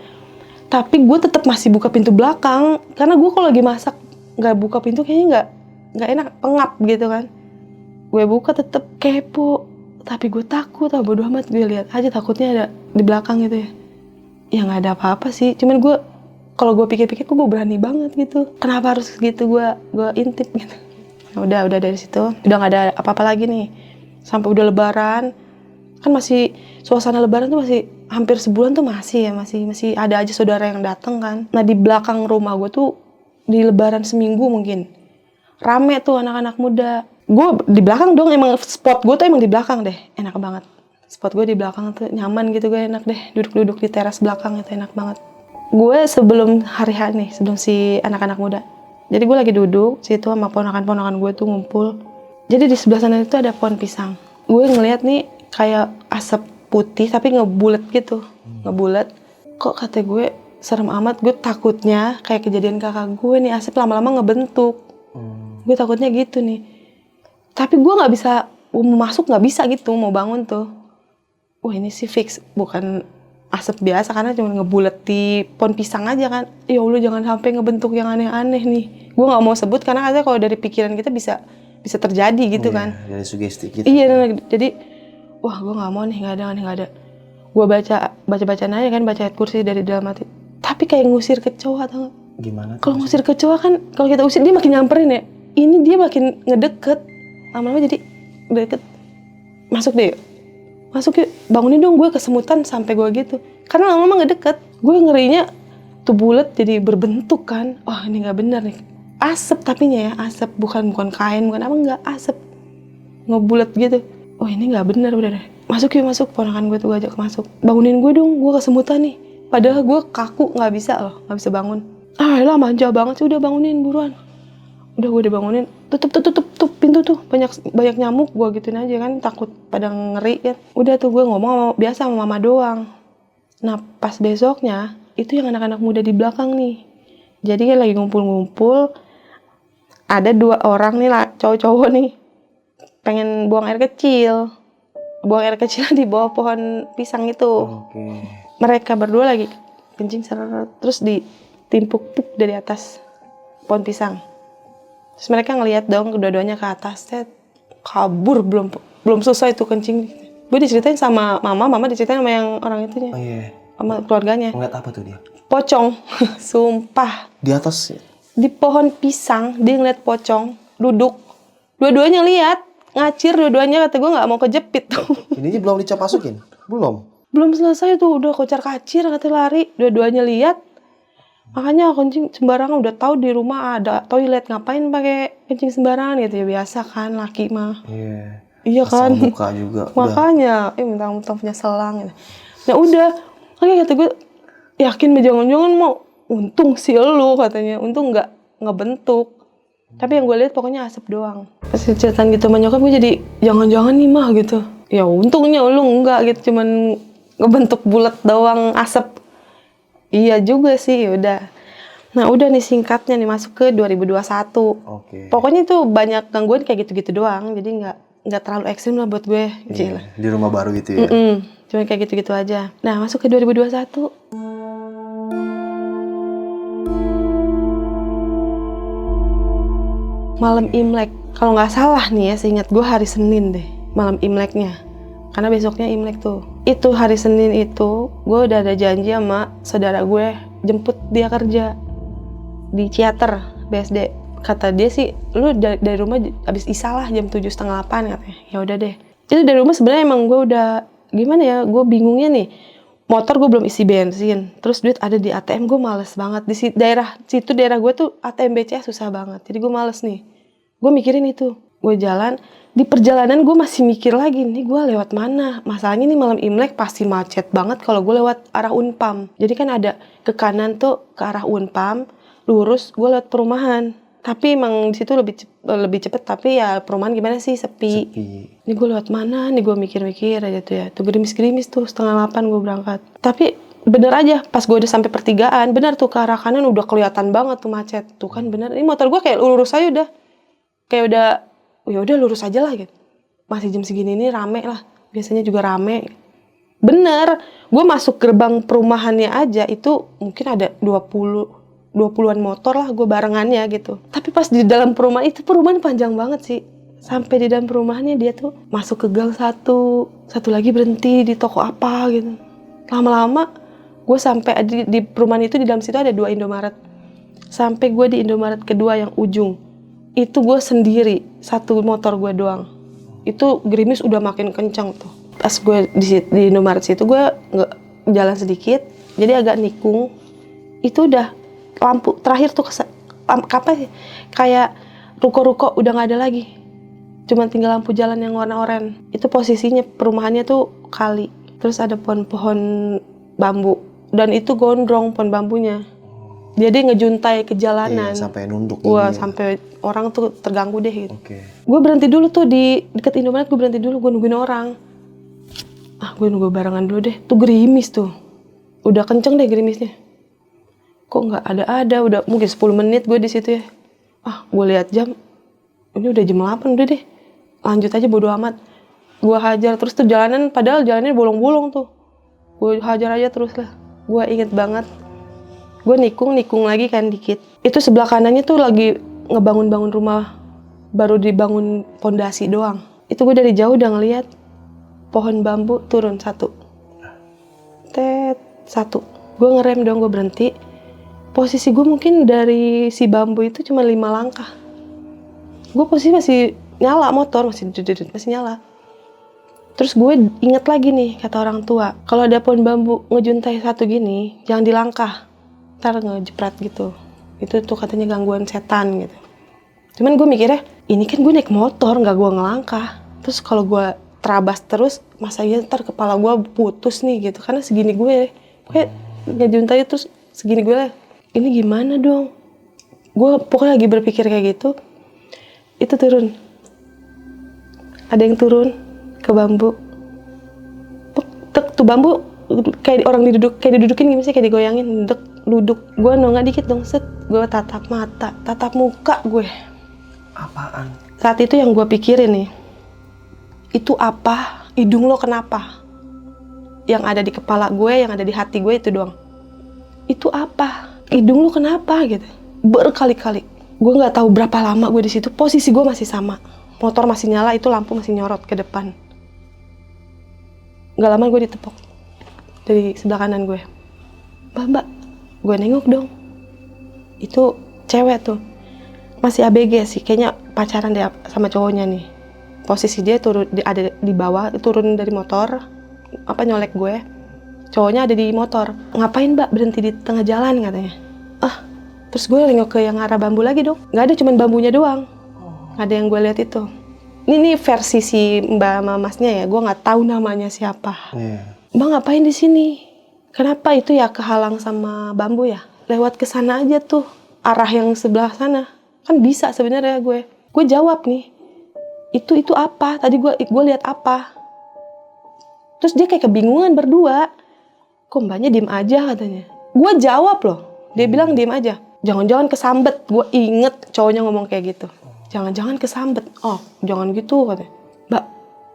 Tapi gue tetap masih buka pintu belakang. Karena gue kalau lagi masak, nggak buka pintu kayaknya nggak enak, pengap gitu kan. Gue buka tetap kepo. Tapi gue takut, bodo amat, gue lihat aja takutnya ada di belakang gitu ya. Ya nggak ada apa-apa sih. Cuman gue, kalau gue pikir-pikir gue berani banget gitu. Kenapa harus gitu gue intip gitu. Udah dari situ udah nggak ada apa-apa lagi nih sampai udah lebaran kan masih suasana lebaran tuh masih hampir sebulan tuh masih ada aja saudara yang datang kan. Nah di belakang rumah gue tuh di lebaran seminggu mungkin rame tuh anak-anak muda. Gue di belakang dong, emang spot gue tuh emang di belakang deh, enak banget. Spot gue di belakang tuh nyaman gitu, gue enak deh duduk di teras belakang itu enak banget. Gue sebelum hari nih, sebelum si anak-anak muda. Jadi gue lagi duduk situ sama ponakan-ponakan gue tuh ngumpul. Jadi di sebelah sana itu ada pohon pisang. Gue ngeliat nih kayak asap putih tapi ngebulet gitu. Ngebulet. Kok kata gue serem amat, gue takutnya kayak kejadian kakak gue nih, asap lama-lama ngebentuk. Gue takutnya gitu nih. Tapi gue gak bisa, mau masuk gak bisa gitu, mau bangun tuh. Wah ini sih fix, bukan asap biasa karena cuma ngebulet di pohon pisang aja kan. Ya Allah jangan sampai ngebentuk yang aneh-aneh nih. Gue nggak mau sebut karena katanya kalau dari pikiran kita bisa terjadi gitu kan. Dari sugesti gitu. Iya, jadi wah gue nggak mau nih, nggak ada. Gue baca aja kan, baca ayat kursi dari dalam hati. Tapi kayak ngusir kecoa atau nggak? Gimana? Kalau ngusir kecoa kan, kalau kita usir dia makin nyamperin ya. Ini dia makin ngedeket, lama-lama jadi deket. Masuk deh. Masuk yuk, bangunin dong, gue kesemutan sampai gue gitu. Karena lama-lama gak deket. Gue ngerinya tuh bulat jadi berbentuk kan. Wah ini gak bener nih. Asap tapinya ya, asap. Bukan kain, bukan apa, gak asap. Ngebulet gitu. Oh ini gak bener, udah deh. Masuk yuk, masuk. Ponakan gue tuh ajak masuk. Bangunin gue dong, gue kesemutan nih. Padahal gue kaku, gak bisa loh, gak bisa bangun. Lah manja banget sih, udah bangunin buruan. Udah gue dibangunin, tutup pintu tuh, banyak nyamuk, gue gituin aja kan, takut pada ngeri kan. Udah tuh gue ngomong biasa sama mama doang. Nah pas besoknya itu yang anak-anak muda di belakang nih, jadi kan lagi ngumpul-ngumpul, ada 2 orang nih lah, cowok-cowok nih pengen buang air kecil di bawah pohon pisang itu. Oke. Mereka berdua lagi kencing seret, terus timpuk puk dari atas pohon pisang. Terus mereka ngelihat dong kedua-duanya ke atas, kabur, belum selesai tuh kencing. Gue diceritain sama mama diceritain sama yang orang itunya, Oh iya. sama keluarganya. Ngeliat apa tuh dia? Pocong, sumpah. Di atas. Di pohon pisang dia ngeliat pocong duduk. Dua-duanya lihat, ngacir dua-duanya, kata gue nggak mau kejepit tuh. Ininya belum dicap masukin? Belum Selesai tuh, udah kocar-kacir, katanya lari. Dua-duanya lihat. Makanya kencing sembarangan, udah tahu di rumah ada toilet, ngapain pakai kencing sembarangan gitu ya, biasa kan laki mah. Iya kan. Muka juga. Makanya, mentang-mentang punya selang gitu. Nah udah, makanya kata gue, yakin jangan-jangan mau untung sih lu, katanya. Untung nggak ngebentuk. Tapi yang gue lihat pokoknya asap doang. Pas ceritaan gitu sama nyokap, gue jadi jangan-jangan nih mah gitu. Ya untungnya lu enggak gitu, cuman ngebentuk bulat doang asap. Iya juga sih, udah. Nah udah nih singkatnya nih, masuk ke 2021. Oke. Pokoknya itu banyak gangguan kayak gitu-gitu doang, jadi nggak terlalu ekstrim lah buat gue. Iya, di rumah baru gitu ya. Cuma kayak gitu-gitu aja. Nah masuk ke 2021. Malam Imlek, kalau nggak salah nih ya, seingat gue hari Senin deh, malam Imleknya. Karena besoknya Imlek tuh. Itu hari Senin itu, gue udah ada janji sama saudara gue jemput dia kerja di Ciater, BSD. Kata dia sih, lu dari rumah abis isya lah jam 7:30 katanya. Ya udah deh. Itu dari rumah sebenarnya emang gue udah gimana ya, gue bingungnya nih. Motor gue belum isi bensin, terus duit ada di ATM, gue males banget. Di daerah gue tuh ATM BCA susah banget, jadi gue males nih. Gue mikirin itu, gue jalan, di perjalanan gue masih mikir lagi, nih gue lewat mana? Masalahnya nih malam Imlek pasti macet banget kalau gue lewat arah Unpam. Jadi kan ada ke kanan tuh ke arah Unpam, lurus gue lewat perumahan. Tapi emang di situ lebih cepet, tapi ya perumahan gimana sih, sepi. Ini gue lewat mana? Nih gue mikir-mikir aja tuh ya. Tuh gerimis-gerimis tuh 7:30 gue berangkat. Tapi bener aja, pas gue udah sampai pertigaan, bener tuh ke arah kanan udah kelihatan banget tuh macet. Tuh kan bener, ini motor gue kayak lurus aja udah. Kayak udah lurus aja lah gitu. Masih jam segini nih rame lah. Biasanya juga rame. Bener, gue masuk gerbang perumahannya aja itu mungkin ada 20-an motor lah gue barengannya gitu. Tapi pas di dalam perumahan itu, perumahan panjang banget sih. Sampai di dalam perumahannya dia tuh masuk ke gang satu lagi berhenti di toko apa gitu. Lama-lama gue sampai di perumahan itu, di dalam situ ada 2 Indomaret. Sampai gue di Indomaret kedua yang ujung. Itu gue sendiri, 1 motor gue doang. Itu gerimis udah makin kencang tuh. Pas gue di Indomaret situ, gue nggak jalan sedikit, jadi agak nikung. Itu udah lampu terakhir tuh apa sih? Kayak ruko-ruko udah nggak ada lagi. Cuman tinggal lampu jalan yang warna oranye. Itu posisinya perumahannya tuh kali. Terus ada pohon-pohon bambu dan itu gondrong pohon bambunya. Jadi ngejuntai ke jalanan. Iya, sampai nunduk. Wah, sampai orang tuh terganggu deh gitu. Oke. Gue berhenti dulu tuh di dekat Indomaret, gue berhenti dulu, gue nungguin orang. Gue nunggu barengan dulu deh. Tuh gerimis tuh. Udah kenceng deh gerimisnya. Kok nggak ada, udah mungkin 10 menit gue di situ ya. Gue lihat jam. Ini udah jam 8 udah deh. Lanjut aja bodo amat. Gue hajar terus tuh jalanan, padahal jalannya bolong-bolong tuh. Gue hajar aja terus lah. Gue inget banget. Gue nikung lagi kan dikit. Itu sebelah kanannya tuh lagi ngebangun-bangun rumah. Baru dibangun pondasi doang. Itu gue dari jauh udah ngeliat pohon bambu turun 1. Tet, 1. Gue ngerem dong, gue berhenti. Posisi gue mungkin dari si bambu itu cuma 5 langkah. Gue posisi masih nyala motor, masih nyala. Terus gue inget lagi nih, kata orang tua, kalau ada pohon bambu ngejuntai 1 gini, jangan dilangkah. Ntar ngejeprat gitu. Itu tuh katanya gangguan setan gitu. Cuman gue mikirnya, ini kan gue naik motor, gak gue ngelangkah. Terus kalau gue terabas terus, masa iya ntar kepala gue putus nih gitu. Karena segini gue, kayak ngejuntai terus segini gue, ini gimana dong? Gue pokoknya lagi berpikir kayak gitu. Itu turun. Ada yang turun ke bambu. Tek, tuh bambu kayak orang didudukin gimana sih, kayak digoyangin, duduk. Gue nongak dikit dong, set. Gue tatap mata, tatap muka gue. Apaan? Saat itu yang gue pikirin nih, itu apa? Hidung lo kenapa? Yang ada di kepala gue, yang ada di hati gue itu doang. Itu apa? hidung lu kenapa gitu, berkali-kali. Gue nggak tahu berapa lama gue di situ, posisi gue masih sama, motor masih nyala, itu lampu masih nyorot ke depan. Gak lama gue ditepok dari sebelah kanan gue. Mbak, gue nengok dong, itu cewek tuh, masih ABG sih, kayaknya pacaran deh sama cowoknya nih. Posisi dia turun, ada di bawah, turun dari motor, nyolek gue. Cowoknya ada di motor. Ngapain mbak berhenti di tengah jalan katanya. Terus gue nengok ke yang arah bambu lagi dong. Nggak ada, cuman bambunya doang. Nggak ada yang gue lihat itu. Ini versi si mbak sama masnya ya, gue nggak tahu namanya siapa. Mbak ngapain di sini? Kenapa itu ya kehalang sama bambu ya? Lewat ke sana aja tuh, arah yang sebelah sana. Kan bisa sebenarnya gue. Gue jawab nih. Itu apa? Tadi gue lihat apa? Terus dia kayak kebingungan berdua. Kok mbaknya diem aja katanya. Gue jawab loh. Dia bilang diem aja. Jangan-jangan kesambet. Gue inget cowoknya ngomong kayak gitu. Jangan-jangan kesambet. Oh, jangan gitu katanya. Mbak,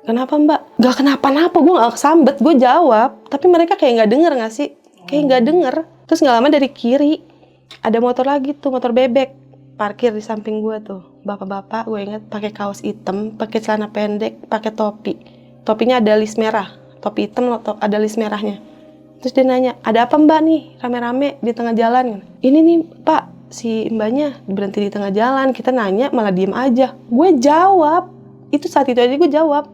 kenapa mbak? Gak kenapa-napa, gue gak kesambet. Gue jawab. Tapi mereka kayak gak denger gak sih? Kayak gak denger. Terus gak lama dari kiri ada motor lagi tuh, motor bebek. Parkir di samping gue tuh. Bapak-bapak, gue inget pakai kaos hitam, pakai celana pendek, pakai topi. Topinya ada list merah. Topi hitam ada list merahnya. Terus dia nanya, ada apa mbak nih rame-rame di tengah jalan? Ini nih pak, si mbaknya berhenti di tengah jalan. Kita nanya malah diem aja. Gue jawab. Itu saat itu aja gue jawab.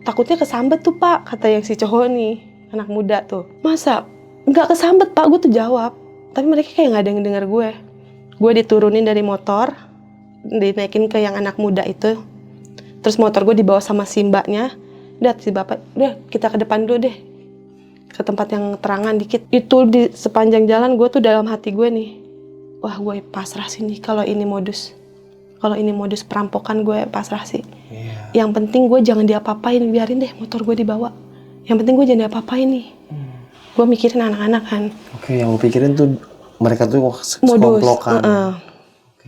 Takutnya kesambet tuh pak, kata yang si cowok nih, anak muda tuh. Masa nggak kesambet pak, gue tuh jawab. Tapi mereka kayak nggak ada yang denger gue. Gue diturunin dari motor, dinaikin ke yang anak muda itu. Terus motor gue dibawa sama si mbaknya. Udah si bapak, udah kita ke depan dulu deh, ke tempat yang terangan dikit. Itu di sepanjang jalan gue tuh dalam hati gue nih, wah gue pasrah sih nih kalau ini modus perampokan, gue pasrah sih. Yang penting gue jangan diapa-apain, biarin deh motor gue dibawa. Yang penting gue jangan diapa-apain nih. Gue mikirin anak-anak kan. Oke, yang gue pikirin tuh mereka tuh modus. komplokan.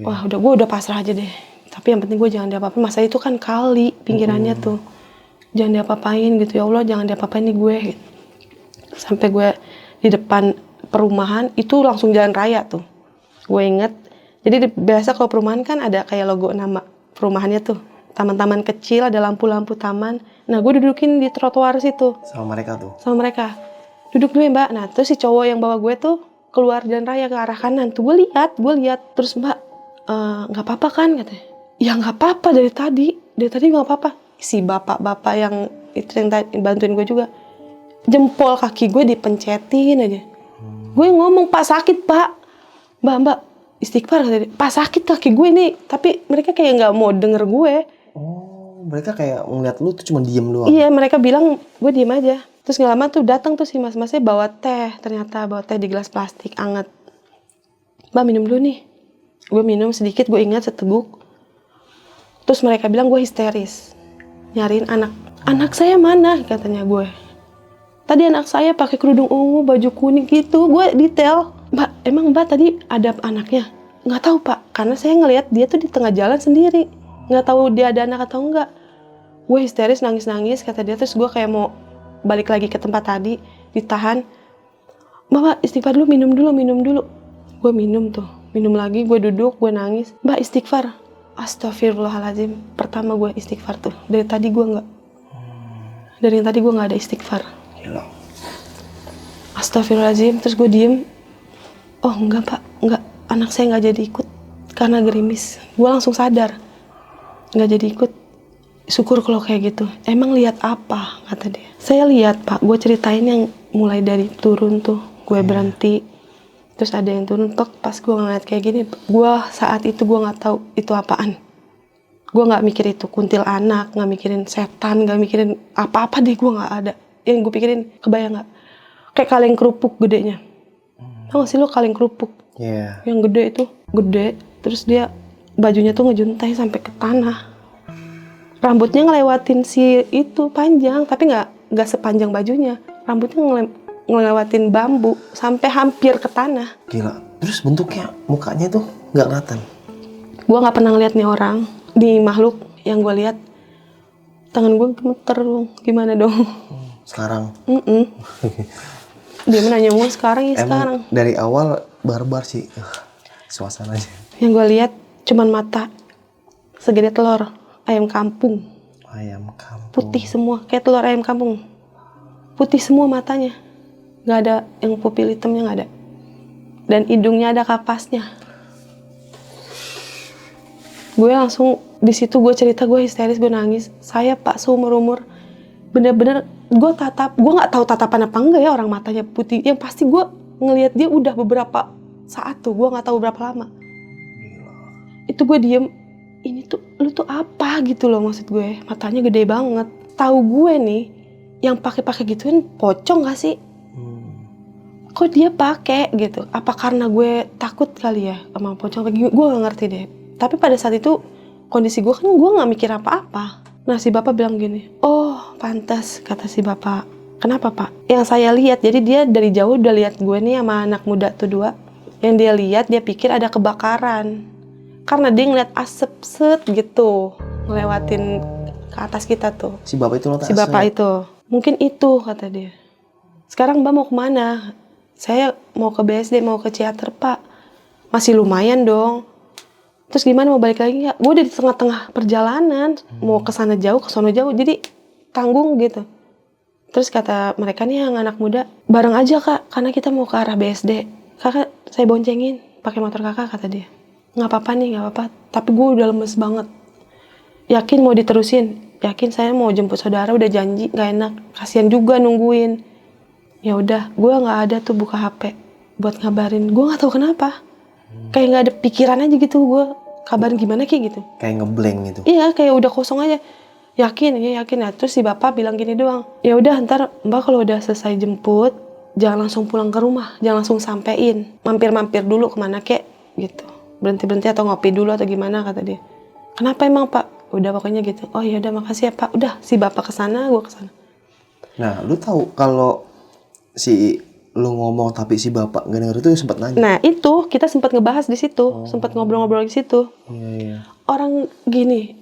Wah gue udah pasrah aja deh. Tapi yang penting gue jangan diapa-apain. Masa itu kan kali pinggirannya tuh. Jangan diapa-apain gitu, ya Allah jangan diapa-apain nih gue gitu. Sampai gue di depan perumahan, itu langsung jalan raya tuh. Gue inget, jadi biasa kalau perumahan kan ada kayak logo nama perumahannya tuh. Taman-taman kecil, ada lampu-lampu taman. Nah gue dudukin di trotoar situ. Sama mereka tuh? Sama mereka. Duduk dulu ya mbak. Nah terus si cowok yang bawa gue tuh keluar jalan raya ke arah kanan tuh. Gue lihat. Terus mbak, gak apa-apa kan katanya. Ya gak apa-apa dari tadi gak apa-apa. Si bapak-bapak yang itu yang bantuin gue juga, jempol kaki gue dipencetin aja. Gue ngomong, pak sakit pak. Mbak istighfar katanya. Pak sakit kaki gue nih. Tapi mereka kayak nggak mau denger gue. Oh, mereka kayak ngeliat lu tuh cuma diem doang. Iya, mereka bilang gue diem aja. Terus nggak lama tuh datang tuh si mas-masnya bawa teh. Ternyata bawa teh di gelas plastik anget. Mbak minum dulu nih. Gue minum sedikit, gue ingat seteguk. Terus mereka bilang gue histeris. Nyariin anak saya mana katanya gue. Tadi anak saya pakai kerudung ungu, baju kuning gitu. Gue detail. Mbak, emang mbak tadi ada anaknya? Nggak tahu pak, karena saya ngelihat dia tuh di tengah jalan sendiri. Nggak tahu dia ada anak atau enggak. Gue histeris, nangis kata dia. Terus gue kayak mau balik lagi ke tempat tadi, ditahan. Mbak istighfar dulu, minum dulu. Gue minum lagi, gue duduk, gue nangis. Mbak istighfar. Astagfirullahaladzim. Pertama gue istighfar tuh. Dari tadi gue nggak ada istighfar. Gila. Astagfirullahaladzim. Terus gue diem. Oh enggak pak, enggak. Anak saya nggak jadi ikut karena gerimis. Gue langsung sadar. Nggak jadi ikut. Syukur kalau kayak gitu. Emang lihat apa? Kata dia. Saya lihat pak. Gue ceritain yang mulai dari turun tuh. Gue berhenti. Terus ada yang turun, pas gue ngeliat kayak gini, saat itu gue nggak tahu itu apaan. Gue nggak mikir itu kuntilanak, nggak mikirin setan, nggak mikirin apa-apa deh, gue nggak ada. Yang gue pikirin, kebayang nggak? Kayak kaleng kerupuk gedenya. Tau gak sih lo kaleng kerupuk? Iya. Yang gede itu, gede. Terus dia bajunya tuh ngejuntai sampai ke tanah. Rambutnya ngelewatin si itu panjang, tapi nggak sepanjang bajunya. Rambutnya ngelewatin bambu sampai hampir ke tanah. Gila. Terus bentuknya, mukanya tuh nggak kelihatan. Gue nggak pernah ngeliat nih orang, di makhluk yang gue lihat. Tangan gue gemeter dong, gimana dong? Sekarang. Dia menanya gue sekarang ya. Emang sekarang. Dari awal barbar sih. Suasananya. Yang gue lihat cuman mata segede telur ayam kampung. Ayam kampung. Putih semua, kayak telur ayam kampung. Putih semua matanya. Nggak ada yang pupil hitamnya, nggak ada. Dan hidungnya ada kapasnya. Gue langsung di situ gue cerita, gue histeris, gue nangis. Saya Pak seumur umur bener-bener gue nggak tahu tatapan apa enggak ya orang matanya putih. Yang pasti gue ngelihat dia udah beberapa saat tuh, gue nggak tahu berapa lama. Itu gue diem. Ini tuh lu tuh apa gitu loh, maksud gue. Matanya gede banget. Tahu gue nih yang pakai gituin pocong gak sih? Kok dia pakai gitu? Apa karena gue takut kali ya sama pocong? Gue nggak ngerti deh. Tapi pada saat itu kondisi gue kan gue nggak mikir apa-apa. Nah si bapak bilang gini, oh pantas, kata si bapak. Kenapa pak? Yang saya lihat, jadi dia dari jauh udah lihat gue nih sama anak muda tuh dua. Yang dia lihat, dia pikir ada kebakaran. Karena dia ngeliat asap set gitu, ngelewatin ke atas kita tuh. Si bapak itu Si bapak itu, mungkin itu kata dia. Sekarang mbak mau kemana? Saya mau ke BSD, mau ke Ciater pak. Masih lumayan dong. Terus gimana, mau balik lagi nggak? Gue udah di tengah-tengah perjalanan, mau ke sana jauh, ke sono jauh, jadi tanggung gitu. Terus kata mereka nih yang anak muda, bareng aja kak, karena kita mau ke arah BSD. Kakak saya boncengin, pakai motor kakak, kata dia. Nggak apa-apa nih, nggak apa-apa. Tapi gue udah lemes banget. Yakin mau diterusin? Yakin saya mau jemput saudara, udah janji, nggak enak. Kasian juga nungguin. Ya udah, gue nggak ada tuh buka HP buat ngabarin. Gue nggak tahu kenapa. Kayak nggak ada pikiran aja gitu, gue kabarin gimana kayak gitu. Kayak ngeblank gitu. Iya, kayak udah kosong aja. Yakin, ya yakin. Nah, terus si bapak bilang gini doang. Ya udah, ntar mbak kalau udah selesai jemput, jangan langsung pulang ke rumah, jangan langsung sampein. Mampir-mampir dulu kemana kek, gitu. Berhenti-berhenti atau ngopi dulu atau gimana, kata dia. Kenapa emang pak? Udah pokoknya gitu. Oh ya udah, makasih ya pak. Udah, si bapak kesana, gue kesana. Nah, lu tahu kalau si lu ngomong tapi si bapak nggak denger itu sempat nanya. Nah itu kita sempat ngebahas di situ, sempat ngobrol-ngobrol di situ. Iya. Orang gini,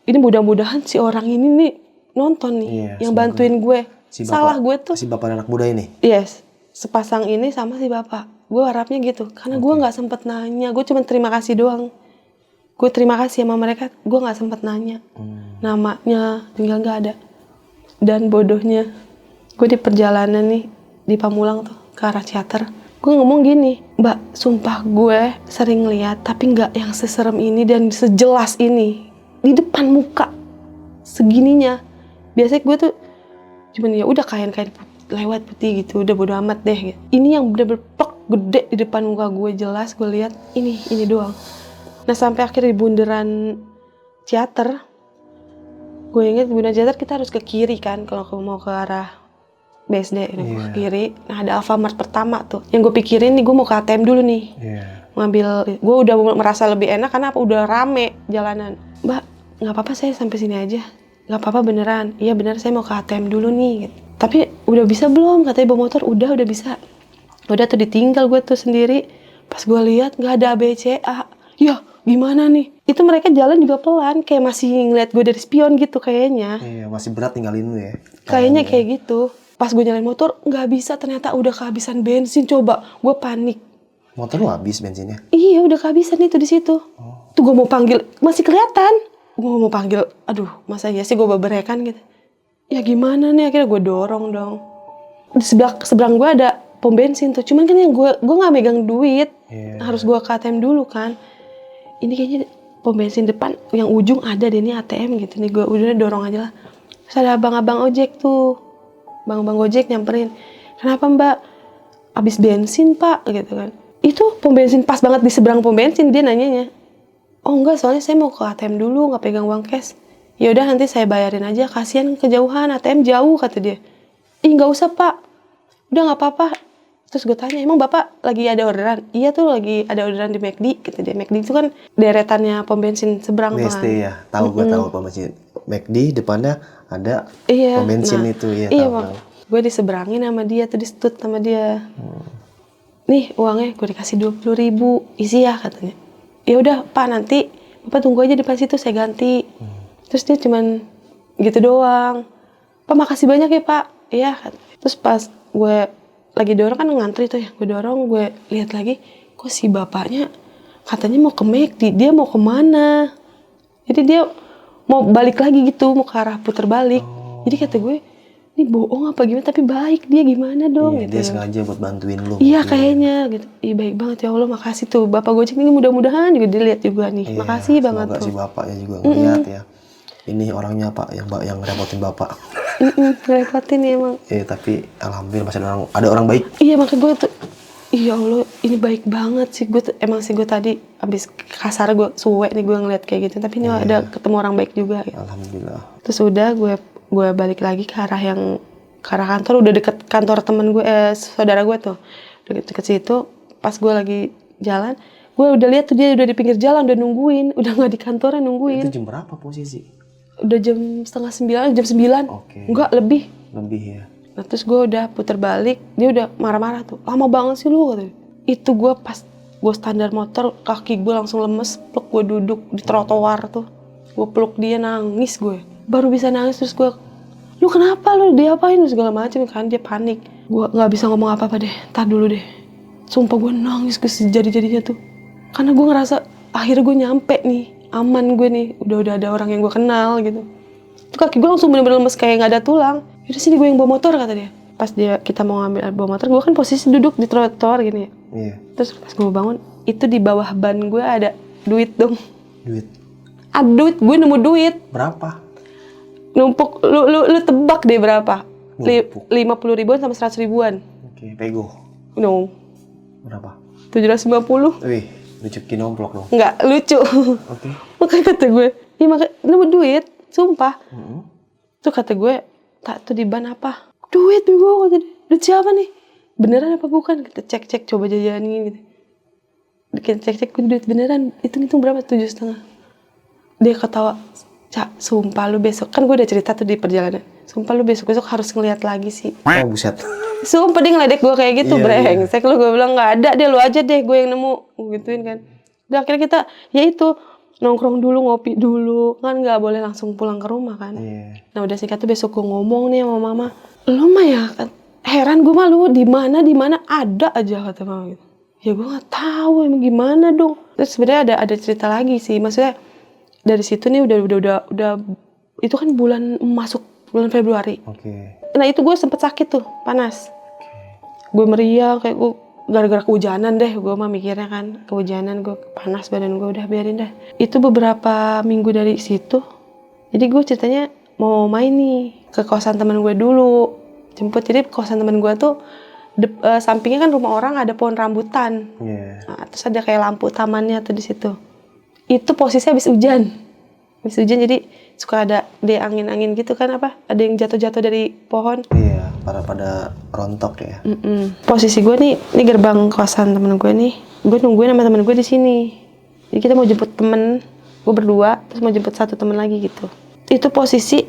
ini mudah-mudahan si orang ini nih nonton nih, Iya, yang semoga. bantuin gue. Si bapak, salah gue tuh. Si bapak anak muda ini. Yes, sepasang ini sama si bapak. Gue harapnya gitu, karena gue nggak sempet nanya. Gue cuma terima kasih doang. Gue terima kasih sama mereka. Gue nggak sempet nanya namanya, tinggal nggak ada. Dan bodohnya, gue di perjalanan nih di Pamulang tuh ke arah Ciater, gue ngomong gini, mbak, sumpah gue sering lihat tapi nggak yang seserem ini dan sejelas ini di depan muka segininya. Biasanya gue tuh cuman ya udah kain lewat putih gitu, udah bodo amat deh gitu. Ini yang bener-bener plek gede di depan muka gue, jelas gue lihat ini doang. Nah sampai akhir di bundaran Ciater, gue inget bundaran Ciater kita harus ke kiri kan kalau mau ke arah BSD, ke kiri. Nah ada Alfamart pertama tuh. Yang gue pikirin nih, gue mau ke ATM dulu nih. Ngambil, gue udah merasa lebih enak karena udah rame jalanan. Mbak, nggak apa-apa saya sampai sini aja. Nggak apa-apa beneran. Iya bener, saya mau ke ATM dulu nih. Gitu. Tapi udah bisa belum? Katanya bawa motor. Udah bisa. Udah tuh ditinggal gue tuh sendiri. Pas gue lihat nggak ada ABCA. Ya gimana nih? Itu mereka jalan juga pelan, kayak masih ngeliat gue dari spion gitu kayaknya. Iya, masih berat tinggalin lu ya. Kayaknya kayak gitu. Pas gue nyalain motor, nggak bisa, ternyata udah kehabisan bensin. Coba, gue panik. Motor lu habis bensinnya? Iya, udah kehabisan itu di situ. Tuh gue mau panggil, masih kelihatan. Gue mau panggil, aduh, masa iya sih gue beberekan gitu. Ya gimana nih, akhirnya gue dorong dong. Di seberang gue ada pom bensin tuh. Cuman kan yang gue nggak megang duit. Harus gue ke ATM dulu kan. Ini kayaknya pom bensin depan, yang ujung ada deh nih ATM gitu. Nih gue udah dorong aja lah. Terus ada abang-abang ojek tuh. Bang Gojek nyamperin, kenapa mbak? Habis bensin pak, gitu kan. Itu pom bensin pas banget di seberang pom bensin, dia nanyanya. Oh enggak, soalnya saya mau ke ATM dulu, nggak pegang uang cash. Ya udah nanti saya bayarin aja, kasihan kejauhan, ATM jauh, kata dia. Ih nggak usah pak, udah nggak apa-apa. Terus gue tanya, emang bapak lagi ada orderan? Iya tuh lagi ada orderan di McD, gitu deh. McD itu kan deretannya pom bensin seberang tuh kan. ya, tahu gue tahu pom bensin. McD depannya ada pom bensin itu ya. Iya tahu. Gue diseberangin sama dia tuh, di-stut sama dia. Nih uangnya gue dikasih 20.000, isi ya katanya. Ya udah pak, nanti bapak tunggu aja di depan situ, saya ganti. Terus dia cuman gitu doang. Pak makasih banyak ya pak. Iya. Terus pas gue lagi dorong kan ngantri tuh ya, gue dorong, gue lihat lagi, kok si bapaknya katanya mau ke McD, dia mau kemana? Jadi dia mau balik lagi gitu, mau ke arah puter balik. Jadi kata gue, ini bohong apa gimana? Tapi baik dia, gimana dong? Iya, Gitu. dia sengaja buat bantuin lu. Iya kayaknya gitu. Iya baik banget ya Allah, makasih tuh Bapak Gojek ini, mudah-mudahan juga dilihat juga nih. Iya, Makasih banget semoga tuh. si bapaknya juga ngeliat ya. Ini orangnya Pak yang repotin bapak. Ngerepotin ya emang. Tapi alhamdulillah masih ada orang baik. Iya makanya gue tuh, iya Allah ini baik banget sih. Gue tuh, emang sih gue tadi abis kasar gue suwe nih gue ngeliat kayak gitu. Tapi ini ada ketemu orang baik juga. Gitu. Alhamdulillah. Terus udah gue balik lagi ke arah kantor, udah deket kantor temen gue, saudara gue tuh. Udah deket situ, pas gue lagi jalan, gue udah lihat tuh dia udah di pinggir jalan, udah nungguin, udah nggak di kantornya nungguin. Itu jam berapa posisi? Udah jam 8:30, jam 9. Oke. Enggak, lebih. Lebih ya. Nah terus gue udah puter balik, dia udah marah-marah tuh. Lama banget sih lu katanya. Itu gue pas gue standar motor, kaki gue langsung lemes, peluk gue duduk di trotoar tuh. Gue peluk dia, nangis gue. Baru bisa nangis, terus gue, lu kenapa lu, diapain lu segala macam kan, dia panik. Gue nggak bisa ngomong apa-apa deh, tar dulu deh. Sumpah gue nangis ke sejadi-jadinya tuh. Karena gue ngerasa akhirnya gue nyampe nih, aman gue nih, udah ada orang yang gue kenal gitu. Tuh kaki gue langsung bener-bener lemes kayak nggak ada tulang. Yaudah sini gue yang bawa motor kata dia. Pas kita mau ngambil bawa motor, gue kan posisi duduk di trotoar gini ya. Iya. Terus pas gue bangun, itu di bawah ban gue ada duit dong. Duit. Ada duit, gue nemu duit. Berapa? Numpuk, lu tebak deh berapa? Numpuk. 50 ribuan sama 100 ribuan. Oke, pego. No, Berapa? 750. Wih, lucukin nomplok dong. Enggak, lucu. Oke. Makanya kata gue, iya makanya nemu duit, sumpah. Tuh kata gue, tak tuh di ban apa? Duit gue, kata dia. Duit siapa nih? Beneran apa bukan? Kita cek-cek, coba jajanin gitu. Kita cek-cek duit beneran, hitung-hitung berapa? 7,5. Dia ketawa, Cak, sumpah lu besok, kan gue udah cerita tuh di perjalanan. Sumpah lu besok-besok harus ngeliat lagi sih. Oh, buset. Sumpah dia ngeledek gue kayak gitu, Iya, brengsek. Lu gue bilang nggak ada deh, lu aja deh, gue yang nemu, gituin kan. Udah akhirnya kita, ya itu nongkrong dulu, ngopi dulu, kan nggak boleh langsung pulang ke rumah kan. Iya. Nah udah singkat tuh besok gue ngomong nih sama mama, lu mah ya kan, heran gue mah lu di mana ada aja kata mama gitu. Ya gue nggak tahu emang gimana dong. Terus sebenarnya ada cerita lagi sih, maksudnya dari situ nih udah itu kan masuk bulan Februari. Oke. Nah itu gue sempet sakit tuh, panas. Gue meriang, kayak gue gara-gara kehujanan deh, gue mah mikirnya kan, kehujanan gue panas badan gue, udah biarin dah. Itu beberapa minggu dari situ, jadi gue ceritanya mau main nih ke kosan teman gue dulu, jemput. Jadi kosan teman gue tuh sampingnya kan rumah orang ada pohon rambutan. Iya. Nah, terus ada kayak lampu tamannya tuh di situ. Itu posisinya habis hujan jadi suka ada angin-angin gitu kan, apa ada yang jatuh-jatuh dari pohon. Iya, pada rontok ya. Posisi gue nih, ini gerbang kosan temen gue nih, gue nungguin sama temen gue di sini. Jadi kita mau jemput temen, gue berdua, terus mau jemput satu temen lagi gitu. Itu posisi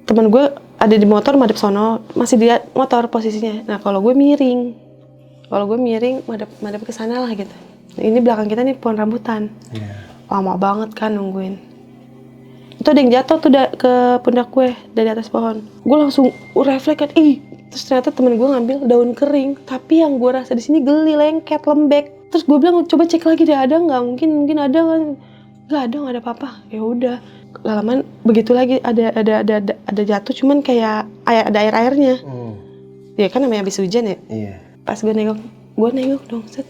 temen gue ada di motor madep sono, masih di motor posisinya. Nah kalau gue miring madep ke sana lah gitu. Nah, ini belakang kita nih pohon rambutan. Iya. Lama banget kan nungguin. Itu ada yang jatuh tuh ke pundak gue dari atas pohon. Gue langsung refleks kan, terus ternyata temen gue ngambil daun kering, tapi yang gue rasa di sini geli, lengket, lembek. Terus gue bilang coba cek lagi deh, ada nggak? Mungkin ada kan? Nggak ada apa-apa. Ya udah. Lalaman begitu lagi ada jatuh, cuman kayak ada airnya. Ya kan namanya habis hujan ya. Iya. Pas gue nengok dong, set.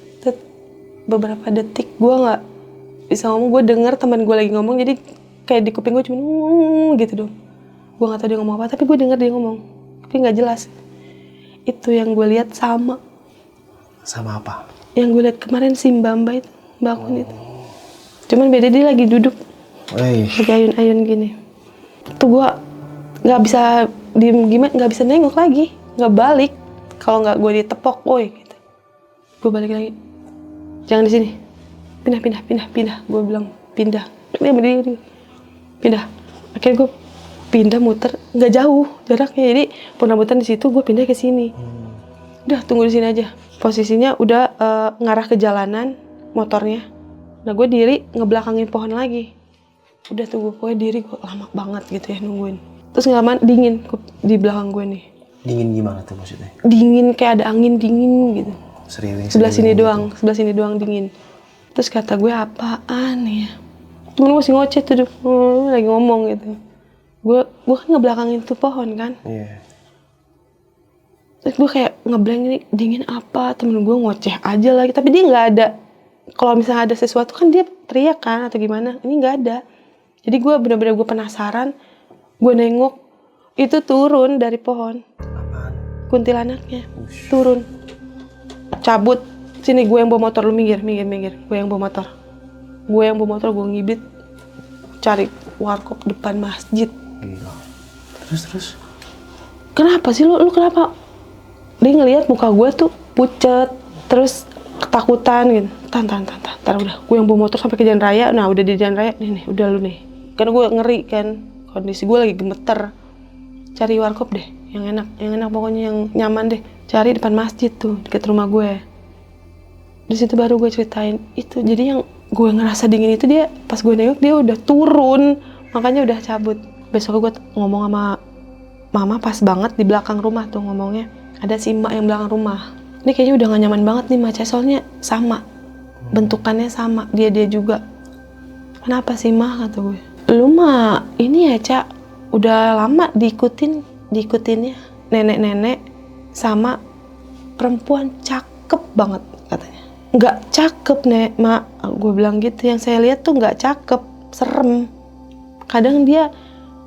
Beberapa detik gue nggak bisa ngomong, gue denger teman gue lagi ngomong, jadi kayak di kuping gue cuma gitu dong. Gue nggak tahu dia ngomong apa, tapi gue denger dia ngomong, tapi nggak jelas. Itu yang gue lihat sama apa? Yang gue lihat kemarin si Mbak itu, Mbak Kun itu. Cuman beda, dia lagi duduk, lagi ayun-ayun gini. Tuh gue nggak bisa diem gimana, nggak bisa nengok lagi, nggak balik. Kalau nggak gue ditepok, woi gitu. Gue balik lagi. Jangan di sini. Pindah. Gue bilang pindah. Dia berdiri. Pindah. Akhirnya gue pindah muter, nggak jauh jaraknya. Jadi pohon rambutan di situ, gue pindah ke sini. Udah tunggu di sini aja. Posisinya udah ngarah ke jalanan motornya. Nah gue diri ngebelakangin pohon lagi. Udah tunggu, pokoknya diri gue lama banget gitu ya nungguin. Terus nggak lama dingin di belakang gue nih. Dingin gimana tuh maksudnya? Dingin kayak ada angin dingin gitu. Seriwing. Sebelah sini gitu. doang dingin. Terus kata gue apaan ya? Temen gue masih ngoceh tuh, lagi ngomong gitu. Gue kan ngebelakangin tuh pohon kan. Iya. Terus gue kayak ngeblank ini dingin apa? Temen gue ngoceh aja lagi. Tapi dia nggak ada. Kalau misalnya ada sesuatu kan dia teriak kan atau gimana. Ini nggak ada. Jadi gue bener-bener gue penasaran. Gue nengok itu turun dari pohon. Apaan? Kuntilanaknya turun. Cabut. Sini gue yang bawa motor, lu minggir. Gue yang bawa motor. Gue ngibit. Cari warkop depan masjid. Gila. Terus? Kenapa sih lu kenapa? Dia ngelihat muka gue tuh pucet, terus ketakutan gitu. Tar udah, gue yang bawa motor sampai ke jalan raya. Nah udah di jalan raya, nih udah lu nih. Karena gue ngeri kan, kondisi gue lagi gemeter. Cari warkop deh, yang enak pokoknya yang nyaman deh. Cari depan masjid tuh, deket rumah gue. Di situ baru gue ceritain itu. Jadi yang gue ngerasa dingin itu dia pas gue nengok dia udah turun, makanya udah cabut. Besok gue ngomong sama mama pas banget di belakang rumah tuh ngomongnya. Ada si emak yang belakang rumah. Ini kayaknya udah gak nyaman banget nih Maca, soalnya sama. Bentukannya sama, dia juga. Kenapa sih mah kata gue. Lu mah ini ya Cak, udah lama diikutinnya. Nenek-nenek sama perempuan cakep banget katanya. Nggak cakep nek, mak. Gue bilang gitu, yang saya lihat tuh nggak cakep, serem. Kadang dia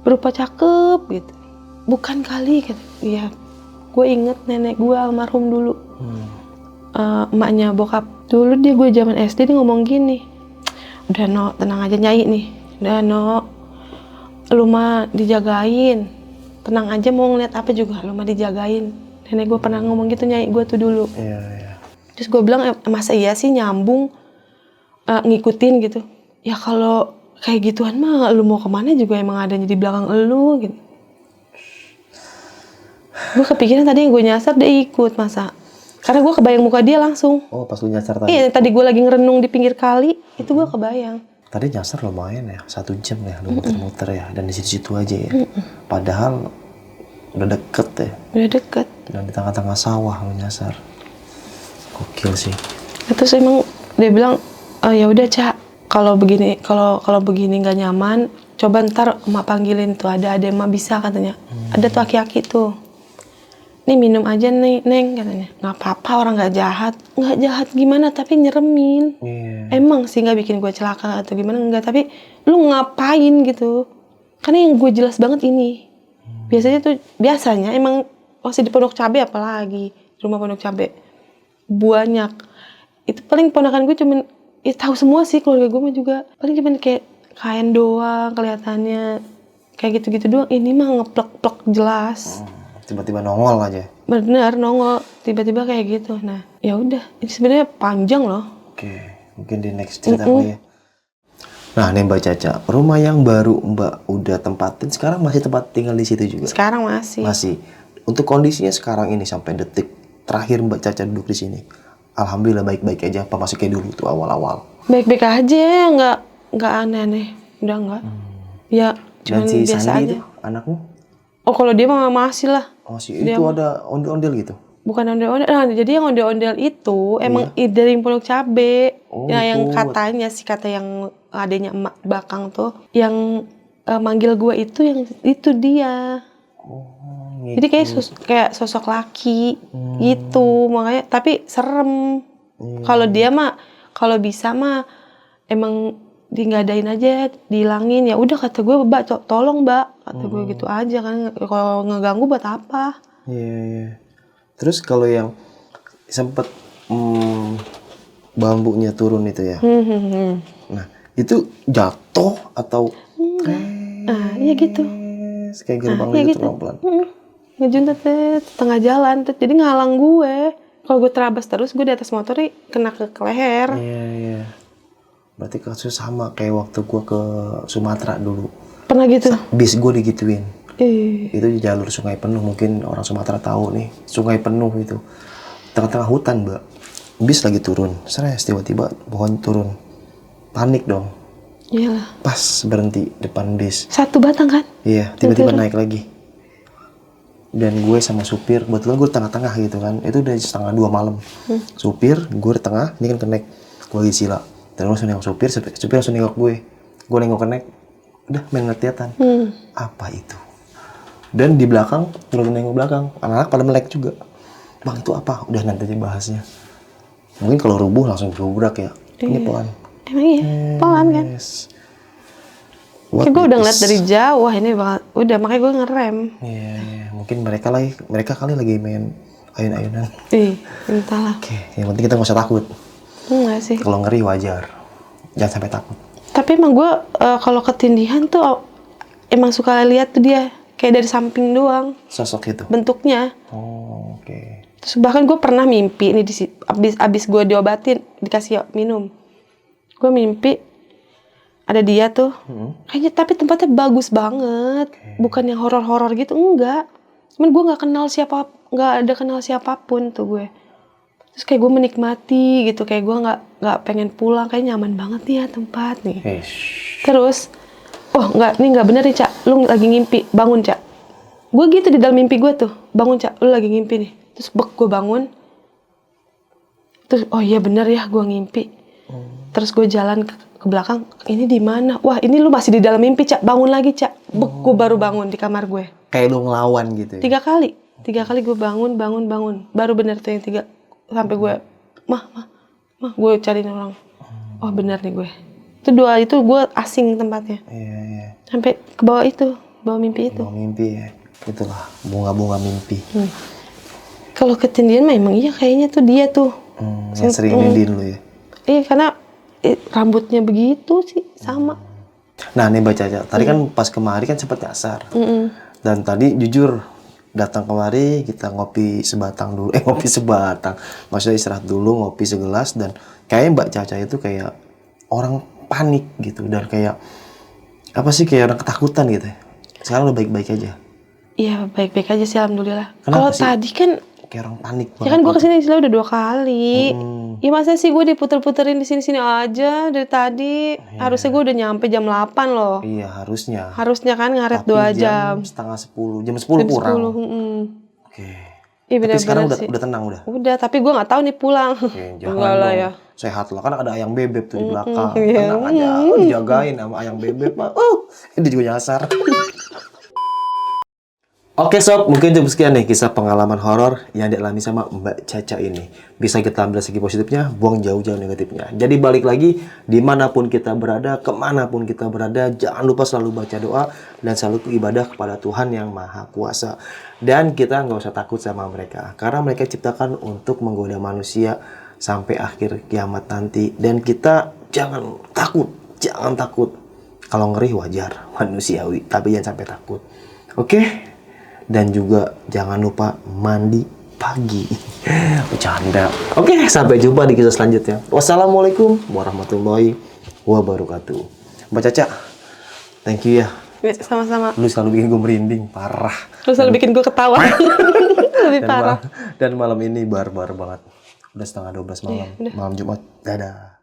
berupa cakep gitu. Bukan kali gitu. Iya. Gue inget nenek gue almarhum dulu. Emaknya bokap. Dulu gue zaman SD dia ngomong gini. Udah no, tenang aja Nyai nih. Udah no, lu mah dijagain. Tenang aja mau ngeliat apa juga, lu mah dijagain. Nenek gue pernah ngomong gitu Nyai gue tuh dulu. Iya. Terus gue bilang, masa iya sih nyambung ngikutin gitu. Ya kalau kayak gituan mah lu mau kemana juga emang adanya di belakang lu gitu. Gue kepikiran tadi yang gue nyasar dia ikut masa. Karena gue kebayang muka dia langsung. Oh pas lu nyasar tadi? Iya tadi gue lagi ngerenung di pinggir kali, itu gue kebayang. Tadi nyasar lumayan ya, 1 jam ya, lu muter-muter ya, dan di situ-situ aja ya. Padahal udah deket ya. Udah deket. Dan di tengah-tengah sawah lu nyasar. Gokil sih. Terus emang dia bilang, ya udah Cak, kalau begini nggak nyaman, coba ntar emak panggilin tuh, ada emak bisa katanya. Ada tuh aki-aki tuh. Nih minum aja nih Neng katanya. Nggak apa-apa, orang nggak jahat. Nggak jahat gimana tapi nyeremin. Emang sih nggak bikin gue celaka atau gimana enggak, tapi lu ngapain gitu. Karena yang gue jelas banget ini. Biasanya emang masih di Pondok Cabe, apalagi rumah Pondok Cabe banyak. Itu paling ponakan gue cuman tahu semua sih, keluarga gue mah juga paling cuman kayak kain doang kelihatannya, kayak gitu-gitu doang. Ini mah ngeplek-plek jelas. Tiba-tiba nongol aja. Bener nongol tiba-tiba kayak gitu. Nah ya udah, ini sebenarnya panjang loh. Oke, mungkin di next cerita ya. Nah nih Mbak Caca, rumah yang baru Mbak udah tempatin sekarang masih tempat tinggal di situ juga? Sekarang masih. Masih. Untuk kondisinya sekarang ini sampai detik terakhir Mbak Caca duduk di sini, alhamdulillah baik-baik aja. Apa masih kayak dulu tuh awal-awal? Baik-baik aja, nggak aneh-aneh. Udah nggak. Ya cuman dan si biasa Sandi aja. Itu anakmu? Oh kalau dia mah masih lah. Masih itu ada ondel-ondel gitu? Bukan ondel-ondel. Nah, jadi yang ondel-ondel itu emang dari Pondok Cabe. Nah, yang katanya sih, kata yang adanya emak belakang tuh, yang manggil gue itu dia. Jadi kayak sosok laki gitu, makanya tapi serem. Kalau dia mah kalau bisa mah emang nggadain aja, dihilangin. Ya udah kata gue, Mbak tolong Mbak, kata gue gitu aja kan, kalau ngeganggu buat apa. Iya. Terus kalau yang sempet bambunya turun itu ya, nah itu jatuh atau iya gitu, kayak gerbang gitu pelan-pelan ngejuntet tengah jalan, jadi ngalang gue. Kalau gue terabas terus, gue di atas motor nih kena ke leher. Iya. Berarti kasus sama kayak waktu gue ke Sumatera dulu. Pernah gitu? Bis gue digituin. Itu di jalur sungai penuh, mungkin orang Sumatera tahu nih. Sungai penuh itu. Tengah-tengah hutan, Mbak. Bis lagi turun. Stres, tiba-tiba pohon turun. Panik dong. Iyalah. Pas berhenti depan bis. Satu batang kan? Iya, tiba-tiba naik lagi. dan gue sama supir, kebetulan gue di tengah-tengah gitu kan, itu udah setengah 2 malam. Supir, gue di tengah, ini kan kenek, gue lagi sila. Terus langsung nengok supir langsung nengok gue nengok kenek, udah main ngertiatan. Apa itu? Dan di belakang, terus nengok belakang, anak-anak pada melek juga. Bang itu apa? Udah nanti aja bahasnya. Mungkin kalau rubuh langsung berubrak ya. Ini pelan. Emang iya, pelan kan? Yes. Kayak gue udah ngeliat dari jauh, wah ini bakal, udah makanya gue ngerem. Iya. Mungkin mereka kali lagi main ayun-ayunan. Entahlah. Oke, yang penting kita nggak usah takut. Enggak sih. Kalau ngeri wajar, jangan sampai takut. Tapi emang gue kalau ketindihan tuh emang suka lihat tuh dia kayak dari samping doang Sosok itu. bentuknya. Oh, oke. Terus bahkan gue pernah mimpi ini abis gue diobatin dikasih minum, gue mimpi ada dia tuh. Kayaknya tapi tempatnya bagus banget, bukan yang horor-horor gitu, enggak. Cuman gue nggak ada kenal siapapun tuh gue. Terus kayak gue menikmati gitu, kayak gue nggak pengen pulang, kayak nyaman banget nih ya tempat nih. Terus, oh nggak bener nih Cak, lu lagi ngimpi, bangun Cak. Gue gitu di dalam mimpi gue tuh, bangun Cak, lu lagi ngimpi nih. Terus gue bangun, terus oh iya bener ya gue ngimpi. Terus gue jalan ke belakang, ini di mana? Wah ini lu masih di dalam mimpi Cak, bangun lagi Cak. Gue baru bangun di kamar gue. Kayak lu ngelawan gitu ya? 3 kali gue bangun, baru bener tuh yang 3. Sampai gue, mah, gue cariin orang. Oh bener nih gue. Itu 2 itu gue asing tempatnya. Iya. Sampai ke bawah itu, bawah mimpi itu. Bawah mimpi ya, itulah bunga-bunga mimpi. Kalau ketindihan mah emang iya kayaknya tuh dia tuh. Yang sering nindiin lu ya? Iya karena rambutnya begitu sih, sama. Nah nih Mbak Caca, tadi kan pas kemari kan sempat nyasar. Dan tadi jujur, datang kemari kita ngopi sebatang dulu. Ngopi sebatang. Maksudnya istirahat dulu, ngopi segelas. Dan kayaknya Mbak Caca itu kayak orang panik gitu. Dan kayak, apa sih, kayak orang ketakutan gitu. Sekarang udah baik-baik aja. Iya baik-baik aja sih alhamdulillah. Kenapa Kalau sih? tadi kan, Kayak orang panik ya kan gue kesini istilah udah 2 kali. Ya masa sih gue diputer-puterin di sini-sini aja dari tadi. Harusnya gue udah nyampe jam 8 loh. Iya harusnya. Harusnya kan ngaret Tapi 2 jam. setengah 10, jam 10 kurang. 10, Oke. Iya Tapi sekarang benar-benar sih. udah tenang udah. Udah, tapi gue nggak tahu nih pulang. Jangan Enggak lah dong. ya. Sehat lah, kan ada ayang bebek tuh di belakang. Iya. Tenang aja, dijagain sama ayang bebek mah. Ini juga nyasar. Oke sob, mungkin cukup sekian nih kisah pengalaman horor yang dialami sama Mbak Caca ini. Bisa kita ambil segi positifnya, buang jauh-jauh negatifnya. Jadi balik lagi, dimanapun kita berada, kemanapun kita berada, jangan lupa selalu baca doa dan selalu ibadah kepada Tuhan yang Maha Kuasa. Dan kita nggak usah takut sama mereka, karena mereka ciptakan untuk menggoda manusia sampai akhir kiamat nanti. Dan kita jangan takut. Kalau ngeri wajar, manusiawi, tapi jangan sampai takut. Oke? Dan juga jangan lupa mandi pagi. Bercanda. Oke, sampai jumpa di kisah selanjutnya. Wassalamualaikum warahmatullahi wabarakatuh. Mbak Caca, thank you ya. Sama-sama. Lu selalu bikin gue merinding, parah. Lu selalu bikin gue ketawa. Lebih parah. Dan malam ini barbar banget. Udah setengah 12 malam. Malam Jumat. Dadah.